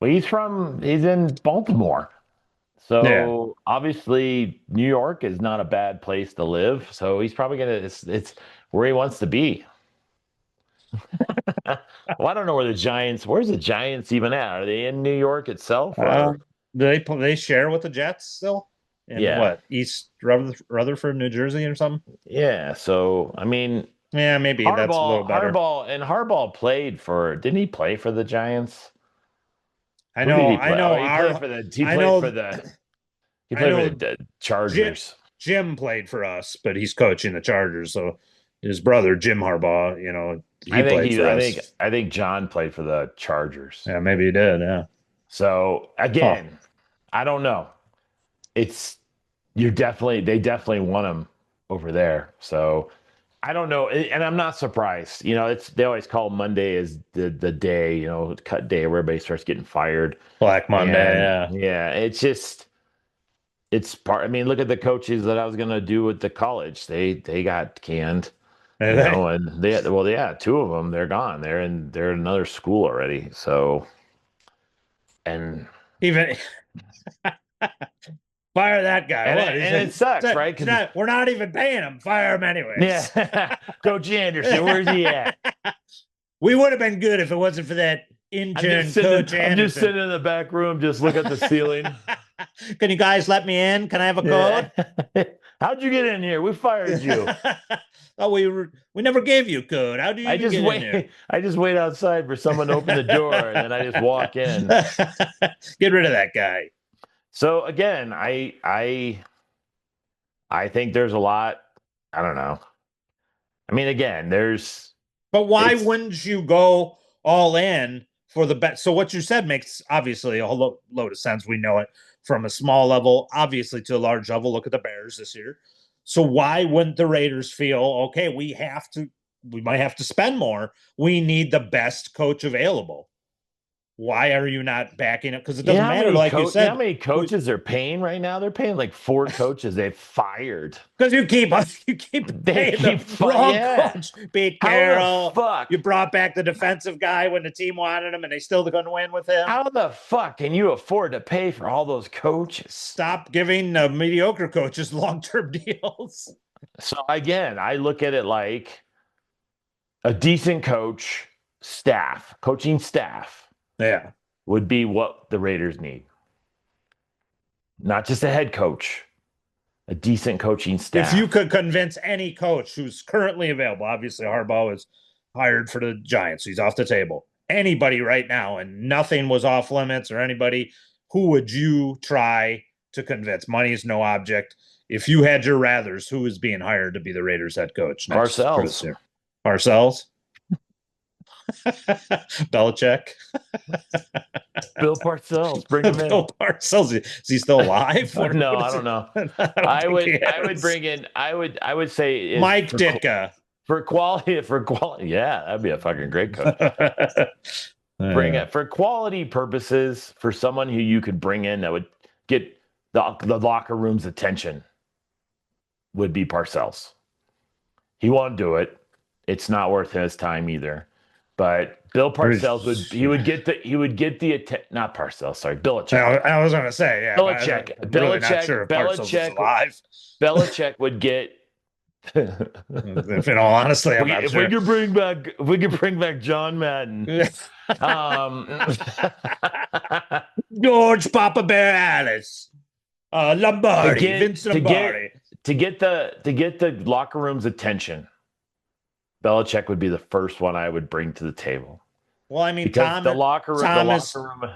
Speaker 1: he's in Baltimore.
Speaker 2: Yeah.
Speaker 1: So obviously New York is not a bad place to live. So he's probably going to, it's where he wants to be. Well, I don't know where's the Giants even at? Are they in New York itself,
Speaker 2: Uh,
Speaker 1: or?
Speaker 2: they share with the Jets still in
Speaker 1: Yeah.
Speaker 2: what, East Rutherford, New Jersey, or something?
Speaker 1: Yeah. So, I mean,
Speaker 2: Yeah, maybe that's a little better.
Speaker 1: Harbaugh didn't he play for the Giants?
Speaker 2: I
Speaker 1: Who did
Speaker 2: know.
Speaker 1: he play? Oh, he
Speaker 2: I
Speaker 1: played for
Speaker 2: know.
Speaker 1: the he
Speaker 2: I
Speaker 1: played for
Speaker 2: know.
Speaker 1: the
Speaker 2: Jim
Speaker 1: Chargers.
Speaker 2: Jim played for us, but he's coaching the Chargers. So his brother Jim Harbaugh, he played for us.
Speaker 1: I think John played for the Chargers.
Speaker 2: Yeah, maybe he did. Yeah.
Speaker 1: So
Speaker 2: Huh.
Speaker 1: again, I don't know. It's they definitely want him over there. So I don't know, and I'm not surprised. They always call Monday as the day, cut day where everybody starts getting fired.
Speaker 2: Black Monday.
Speaker 1: And
Speaker 2: Yeah.
Speaker 1: yeah, it's part. I mean, look at the coaches that I was gonna do with the college. They got canned, and yeah, two of them, they're gone. They're in another school already. So, and
Speaker 2: Even fire that guy. What?
Speaker 1: it sucks, right? Because
Speaker 2: We're not even paying him. Fire him anyways.
Speaker 1: yeah, Coach Anderson, where's he at?
Speaker 2: We would have been good if it wasn't for that intern Coach Anderson.
Speaker 1: I'm just sitting in the back room, just look at the ceiling.
Speaker 2: Can you guys let me in? Can I have a code?
Speaker 1: Yeah. How'd you get in here? We fired you.
Speaker 2: Oh, we never gave you a code. How do you get in here?
Speaker 1: I just wait outside for someone to open the door, and then I just walk in.
Speaker 2: Get rid of that guy.
Speaker 1: So again, I think there's a lot. I don't know. I mean, again,
Speaker 2: But why wouldn't you go all in for the best? So what you said makes obviously a whole load of sense. We know it from a small level, obviously to a large level. Look at the Bears this year. So why wouldn't the Raiders feel, okay, we might have to spend more. We need the best coach available. why are you not backing up? Because it
Speaker 1: You know
Speaker 2: doesn't
Speaker 1: how
Speaker 2: matter,
Speaker 1: many
Speaker 2: like you
Speaker 1: you know how
Speaker 2: said,
Speaker 1: many coaches they're paying right now? They're paying like 4 coaches they've fired.
Speaker 2: because you keep
Speaker 1: They
Speaker 2: paying the
Speaker 1: keep
Speaker 2: wrong
Speaker 1: yeah.
Speaker 2: coach. Pete
Speaker 1: How the
Speaker 2: Carroll.
Speaker 1: fuck?
Speaker 2: You brought back the defensive guy when the team wanted him, and they still couldn't win with him.
Speaker 1: How the fuck can you afford to pay for all those coaches?
Speaker 2: Stop giving mediocre coaches long-term deals.
Speaker 1: So again, I look at it like a decent coaching staff
Speaker 2: Yeah.
Speaker 1: would be what the Raiders need. Not just a head coach, a decent coaching
Speaker 2: If you
Speaker 1: staff.
Speaker 2: could convince any coach who's currently available, obviously Harbaugh is hired for the Giants, so he's off the table. Anybody right now, and nothing was off limits or anybody, who would you try to convince? Money is no object. If you had your rathers, who is being hired to be the Raiders head coach next for this
Speaker 1: Parcells.
Speaker 2: year? Parcells? Belichick?
Speaker 1: Bill Parcells, bring him in.
Speaker 2: Bill Parcells. Is he still alive?
Speaker 1: No, I don't know.
Speaker 2: I don't think he is.
Speaker 1: I would bring in I would say
Speaker 2: Mike Ditka.
Speaker 1: For quality. Yeah, that'd be a fucking great coach. Bring it for quality purposes, for someone who you could bring in that would get the locker room's attention, would be Parcells. He won't do it. It's not worth his time either. But Bill Parcells would get the not Parcells, sorry, Belichick.
Speaker 2: I was gonna say, yeah.
Speaker 1: Belichick.
Speaker 2: I'm really not sure if Parcells is alive.
Speaker 1: Belichick would get
Speaker 2: if in all honesty, I'm not sure.
Speaker 1: If we could bring back John Madden.
Speaker 2: George Papa Bear Alice. Lombardi, Vince Lombardi.
Speaker 1: To get the locker room's attention, Belichick would be the first one I would bring to the table.
Speaker 2: Well, I mean,
Speaker 1: because the locker room.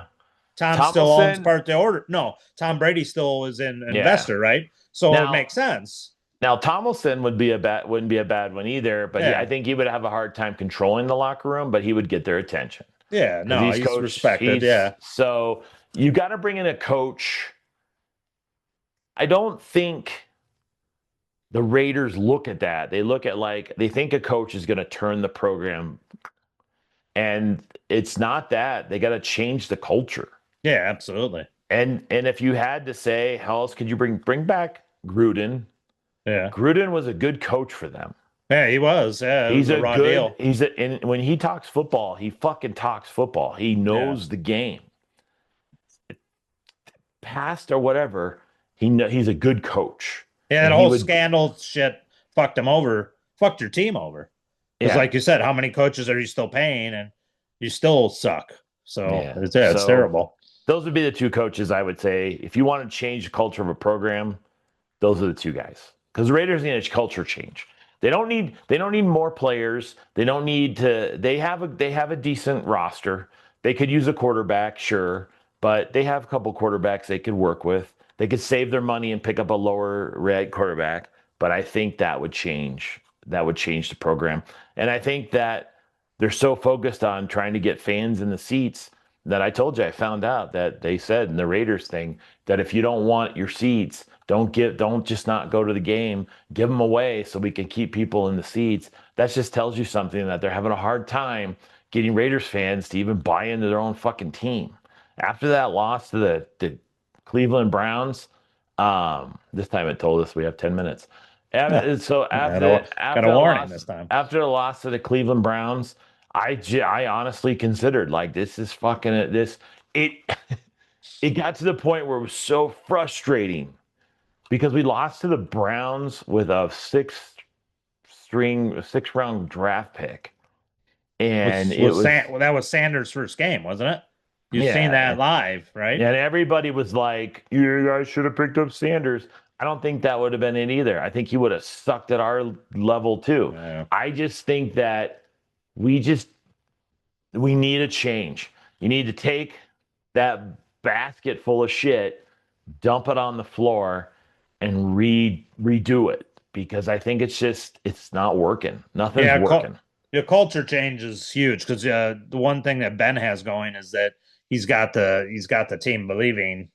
Speaker 2: Tom still owns part of the order. No, Tom Brady still is an investor, right? So it makes sense.
Speaker 1: Now Tomlinson wouldn't be a bad one either, but I think he would have a hard time controlling the locker room, but he would get their attention.
Speaker 2: Yeah, no, he's respected.
Speaker 1: So you got to bring in a coach. I don't think the Raiders look at that. They look at they think a coach is going to turn the program, and it's not that. They got to change the culture.
Speaker 2: Yeah, absolutely.
Speaker 1: And if you had to say, how else could you bring back Gruden?
Speaker 2: Yeah,
Speaker 1: Gruden was a good coach for them.
Speaker 2: Yeah, he was. Yeah,
Speaker 1: he's a raw deal. And when he talks football, he fucking talks football. He knows the game. Past or whatever, he's a good coach.
Speaker 2: Yeah, that whole scandal shit fucked him over. Fucked your team over. Because like you said, how many coaches are you still paying, and you still suck? So it's terrible.
Speaker 1: Those would be the two coaches I would say. If you want to change the culture of a program, those are the two guys. Because the Raiders need a culture change. They don't need more players. They don't need to. They have a decent roster. They could use a quarterback, sure, but they have a couple quarterbacks they could work with. They could save their money and pick up a lower rate quarterback. But I think that would change. That would change the program. And I think that they're so focused on trying to get fans in the seats that I told you, I found out that they said in the Raiders thing that if you don't want your seats, don't just not go to the game, give them away so we can keep people in the seats. That just tells you something, that they're having a hard time getting Raiders fans to even buy into their own fucking team. After that loss to the Cleveland Browns, this time it told us we have 10 minutes. So after the loss to the Cleveland Browns, I honestly considered this is fucking it. It got to the point where it was so frustrating because we lost to the Browns with a sixth round draft pick, and
Speaker 2: that was Sanders' first game, wasn't it? You've seen that live, right?
Speaker 1: And everybody was like, "You guys should have picked up Sanders." I don't think that would have been it either. I think he would have sucked at our level too.
Speaker 2: Yeah.
Speaker 1: I just think that we need a change. You need to take that basket full of shit, dump it on the floor, and redo it, because I think it's not working. Nothing's working.
Speaker 2: The culture change is huge, because the one thing that Ben has going is that he's got the team believing.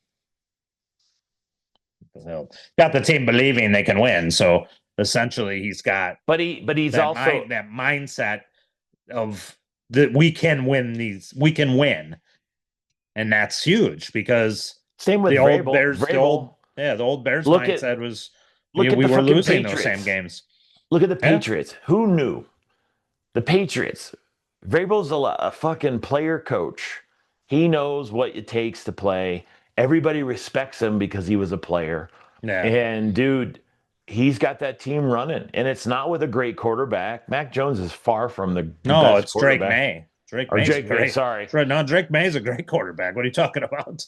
Speaker 2: Got the team believing they can win. So essentially, he's got.
Speaker 1: But he's also
Speaker 2: that mindset of that we can win these. We can win. And that's huge because
Speaker 1: Same with
Speaker 2: the old
Speaker 1: Vrabel.
Speaker 2: Bears,
Speaker 1: Vrabel.
Speaker 2: the old Bears
Speaker 1: Look at
Speaker 2: mindset was
Speaker 1: look at
Speaker 2: we
Speaker 1: the
Speaker 2: were
Speaker 1: fucking
Speaker 2: losing those same
Speaker 1: Patriots.
Speaker 2: games.
Speaker 1: Look at the
Speaker 2: Yeah.
Speaker 1: Patriots. Who knew? The Patriots. Vrabel's a fucking player coach. He knows what it takes to play. Everybody respects him because he was a player.
Speaker 2: Yeah.
Speaker 1: And dude, he's got that team running. And it's not with a great quarterback. Mac Jones is far from the
Speaker 2: No,
Speaker 1: best
Speaker 2: it's Drake
Speaker 1: quarterback.
Speaker 2: May. Drake
Speaker 1: Or
Speaker 2: May's
Speaker 1: Jake May,
Speaker 2: great.
Speaker 1: sorry.
Speaker 2: No, Drake May's a great quarterback. What are you talking about?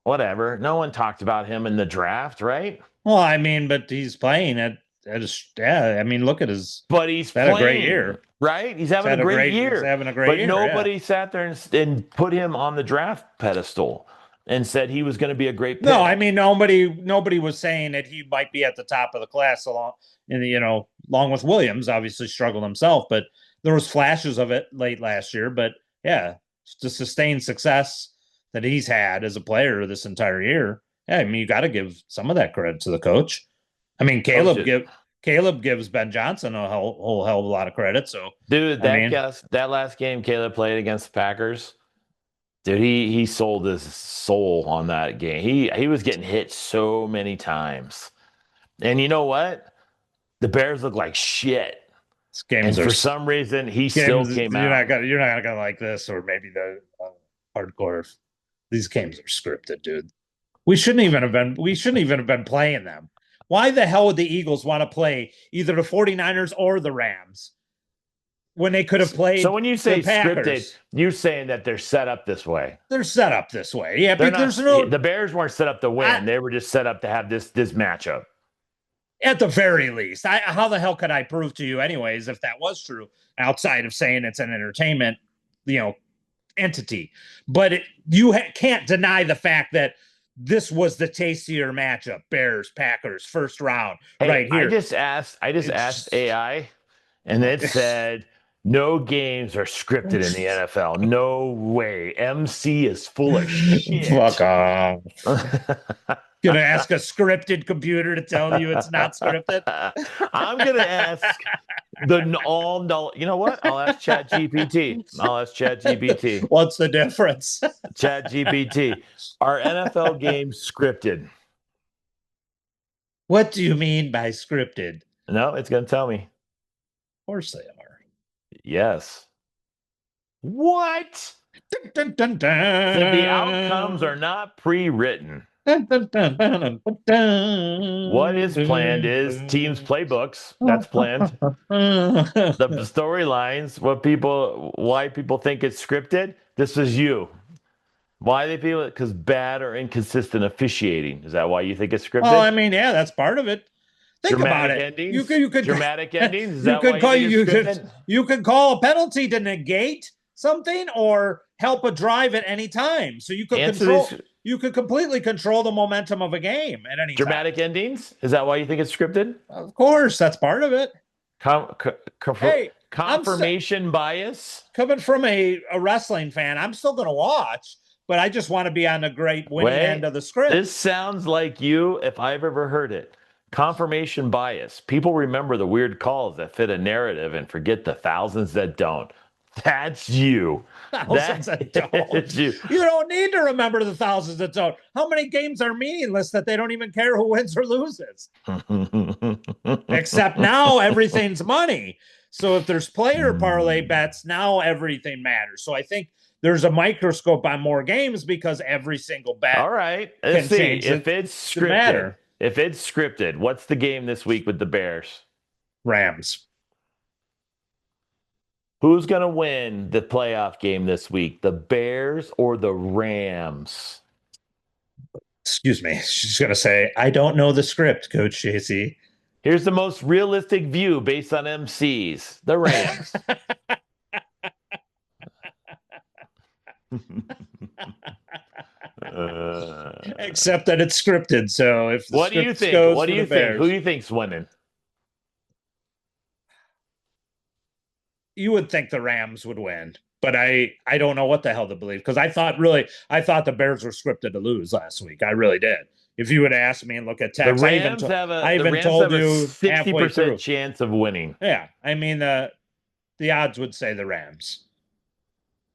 Speaker 1: Whatever. No one talked about him in the draft, right?
Speaker 2: Well, I mean, but he's playing at a, yeah. I mean, look at his.
Speaker 1: But he's
Speaker 2: Had a great
Speaker 1: playing,
Speaker 2: year.
Speaker 1: right? He's having a great
Speaker 2: He's
Speaker 1: year.
Speaker 2: having a great
Speaker 1: But
Speaker 2: year. Yeah.
Speaker 1: nobody sat there and put him on the draft pedestal and said he was going to be a great pick.
Speaker 2: No, I mean nobody was saying that he might be at the top of the class along along with Williams, obviously struggled himself, but there was flashes of it late last year. But yeah, the sustained success that he's had as a player this entire year. Yeah, I mean you got to give some of that credit to the coach. I mean Caleb gives Ben Johnson a whole hell of a lot of credit. So
Speaker 1: dude,
Speaker 2: I mean,
Speaker 1: that last game Caleb played against the Packers, dude, he sold his soul on that game. He was getting hit so many times. And you know what? The Bears look like shit. And for some reason, he still came out.
Speaker 2: You're not gonna like this, or maybe the hardcore. These games are scripted, dude. We shouldn't even have been playing them. Why the hell would the Eagles want to play either the 49ers or the Rams when they could have played?
Speaker 1: So when you say scripted, you're saying that they're set up this way.
Speaker 2: They're set up this way. Yeah,
Speaker 1: the Bears weren't set up to win. They were just set up to have this matchup.
Speaker 2: At the very least, how the hell could I prove to you, anyways, if that was true, outside of saying it's an entertainment, entity? But you can't deny the fact that this was the tastier matchup: Bears, Packers, first round, right here.
Speaker 1: I just asked AI, and it said no games are scripted in the NFL. No way. MC is full of shit.
Speaker 2: Fuck off. Gonna ask a scripted computer to tell you it's not scripted.
Speaker 1: I'm gonna ask you know what? I'll ask ChatGPT.
Speaker 2: What's the difference?
Speaker 1: ChatGPT. Are NFL games scripted?
Speaker 2: What do you mean by scripted?
Speaker 1: No, it's gonna tell me.
Speaker 2: Of course they are.
Speaker 1: Yes. What?
Speaker 2: Dun, dun, dun,
Speaker 1: So the outcomes are not pre-written. What is planned is teams' playbooks. That's planned. The storylines, why people think it's scripted. This is you. Why they feel it? Because bad or inconsistent officicating. Is that why you think it's scripted?
Speaker 2: Well, I mean, yeah, that's part of it. Think about it.
Speaker 1: Endings? You could dramatic endings. Is that
Speaker 2: you could call a penalty to negate something or help a drive at any time. So you could you could completely control the momentum of a game at any
Speaker 1: dramatic endings. Is that why you think it's scripted?
Speaker 2: Of course, that's part of it.
Speaker 1: Confirmation bias.
Speaker 2: Coming from a wrestling fan, I'm still going to watch, but I just want to be on the great winning end of the script.
Speaker 1: This sounds like you, if I've ever heard it. Confirmation bias. People remember the weird calls that fit a narrative and forget the thousands that don't. That's you.
Speaker 2: Thousands that don't. You don't need to remember the thousands that don't. How many games are meaningless that they don't even care who wins or loses? Except now everything's money. So if there's player parlay bets, now everything matters. So I think there's a microscope on more games because every single bet.
Speaker 1: All right. Let's see. If it's scripted, what's the game this week with the Bears?
Speaker 2: Rams.
Speaker 1: Who's going to win the playoff game this week, the Bears or the Rams?
Speaker 2: Excuse me. She's going to say, I don't know the script, Coach JC.
Speaker 1: Here's the most realistic view based on MCs, the Rams.
Speaker 2: Except that it's scripted. So if
Speaker 1: what do you think? What do you think? Who do you think's winning?
Speaker 2: You would think the Rams would win, but I don't know what the hell to believe because I thought the Bears were scripted to lose last week. I really did. If you would ask me and look at text,
Speaker 1: I even told you 60% chance of winning.
Speaker 2: Yeah, I mean the odds would say the Rams.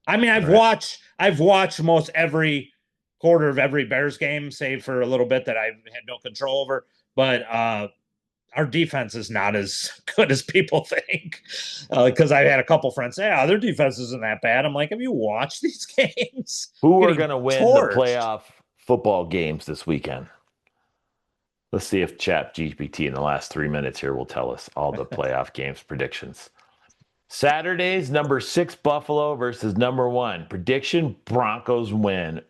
Speaker 2: I mean, I've watched most every quarter of every Bears game, save for a little bit that I had no control over. But our defense is not as good as people think. Because I had a couple friends say, "Oh, their defense isn't that bad." I'm like, "Have you watched these games?
Speaker 1: Who are
Speaker 2: Getting
Speaker 1: going to win the
Speaker 2: torched."
Speaker 1: playoff football games this weekend? Let's see if Chat GPT in the last 3 minutes here will tell us all the playoff games predictions. Saturday's number 6 Buffalo versus number 1. Prediction: Broncos win.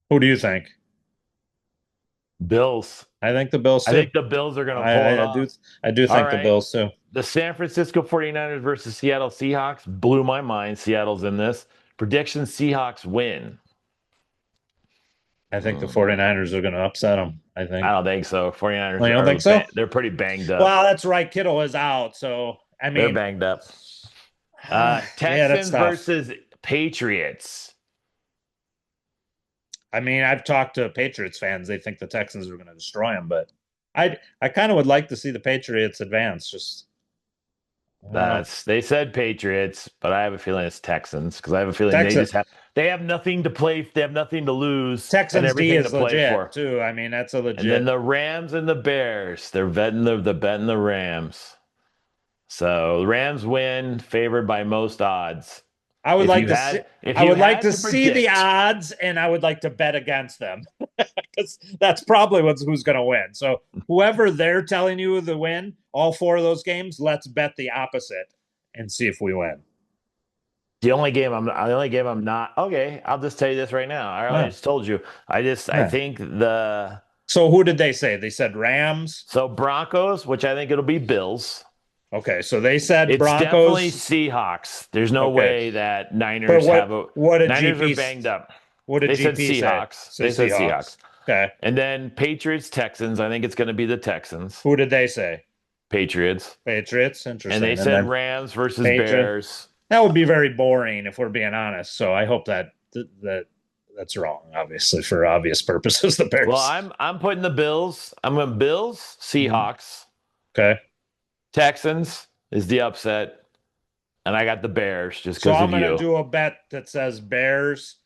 Speaker 2: Who do you think?
Speaker 1: Bills.
Speaker 2: I think the Bills
Speaker 1: I
Speaker 2: too.
Speaker 1: think the Bills are going to pull it off.
Speaker 2: I do
Speaker 1: All
Speaker 2: think the
Speaker 1: right.
Speaker 2: Bills too.
Speaker 1: The San Francisco 49ers versus Seattle Seahawks blew my mind. Seattle's in this. Prediction: Seahawks win.
Speaker 2: I think the 49ers are going to upset them. I think.
Speaker 1: I don't think so. 49ers
Speaker 2: Well, you don't think so?
Speaker 1: They're pretty banged up.
Speaker 2: Well, that's right. Kittle is out, so I mean,
Speaker 1: they're banged up. Texans versus Patriots.
Speaker 2: I mean, I've talked to Patriots fans. They think the Texans are going to destroy them, but I kind of would like to see the Patriots advance. Just
Speaker 1: they said Patriots, but I have a feeling it's Texans because I have a feeling they have nothing to play. They have nothing to lose.
Speaker 2: Texans
Speaker 1: and everything
Speaker 2: D is
Speaker 1: to play
Speaker 2: legit
Speaker 1: for.
Speaker 2: too. I mean, that's a legit.
Speaker 1: And then the Rams and the Bears. They're betting the Rams. So the Rams win, favored by most odds.
Speaker 2: I would like to see the odds, and I would like to bet against them because that's probably who's going to win. So whoever they're telling you to win all 4 of those games, let's bet the opposite and see if we win.
Speaker 1: The only game I'm not okay. I'll just tell you this right now. I just told you. I think the.
Speaker 2: So who did they say? They said Rams.
Speaker 1: So Broncos, which I think it'll be Bills.
Speaker 2: Okay, so they said
Speaker 1: it's
Speaker 2: Broncos.
Speaker 1: Definitely Seahawks. There's no way that Niners
Speaker 2: what did
Speaker 1: Niners
Speaker 2: GP,
Speaker 1: are banged up.
Speaker 2: What did
Speaker 1: they
Speaker 2: GP
Speaker 1: said Seahawks.
Speaker 2: Say?
Speaker 1: They said Seahawks.
Speaker 2: Okay.
Speaker 1: And then Patriots, Texans. I think it's going to be the Texans.
Speaker 2: Who did they say?
Speaker 1: Patriots.
Speaker 2: Interesting.
Speaker 1: And they said Rams versus Bears.
Speaker 2: That would be very boring if we're being honest. So I hope that's wrong, obviously, for obvious purposes. The Bears.
Speaker 1: Well, I'm putting the Bills. I'm going Bills, Seahawks.
Speaker 2: Okay.
Speaker 1: Texans is the upset. And I got the Bears just because
Speaker 2: So
Speaker 1: of you.
Speaker 2: I'm going to do a bet that says Bears,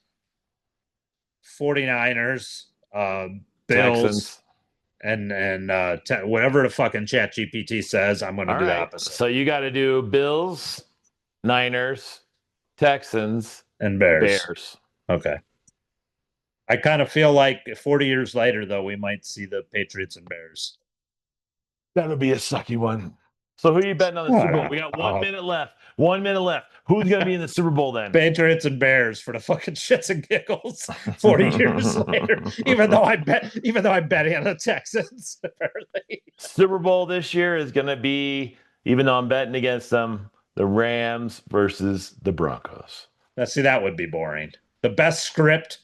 Speaker 2: 49ers, Bills,
Speaker 1: Texans.
Speaker 2: and whatever the fucking Chat GPT says, I'm going to do the opposite.
Speaker 1: So you got to do Bills, Niners, Texans,
Speaker 2: and Bears. Okay. I kind of feel like 40 years later, though, we might see the Patriots and Bears.
Speaker 1: That'll be a sucky one. So who are you betting on the Super Bowl? We got 1 minute left. 1 minute left. Who's going to be in the Super Bowl then?
Speaker 2: Patriots and Bears for the fucking shits and giggles. 40 years later, even though I'm betting on the Texans. Apparently,
Speaker 1: Super Bowl this year is going to be, even though I'm betting against them, the Rams versus the Broncos.
Speaker 2: Now, see, that would be boring. The best script,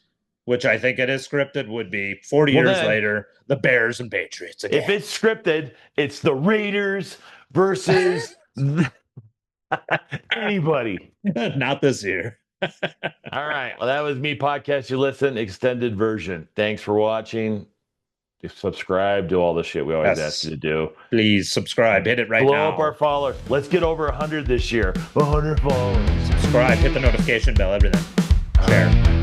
Speaker 2: which I think it is scripted, would be 40 years later, the Bears and Patriots again.
Speaker 1: If it's scripted, it's the Raiders versus anybody.
Speaker 2: Not this year.
Speaker 1: All right. Well, that was me, Podcast You Listen, extended version. Thanks for watching. Subscribe, do all the shit we always ask you to do.
Speaker 2: Please subscribe. Hit it now.
Speaker 1: Blow up our followers. Let's get over 100 this year. 100 followers.
Speaker 2: Subscribe. Hit the notification bell. Everything. Share.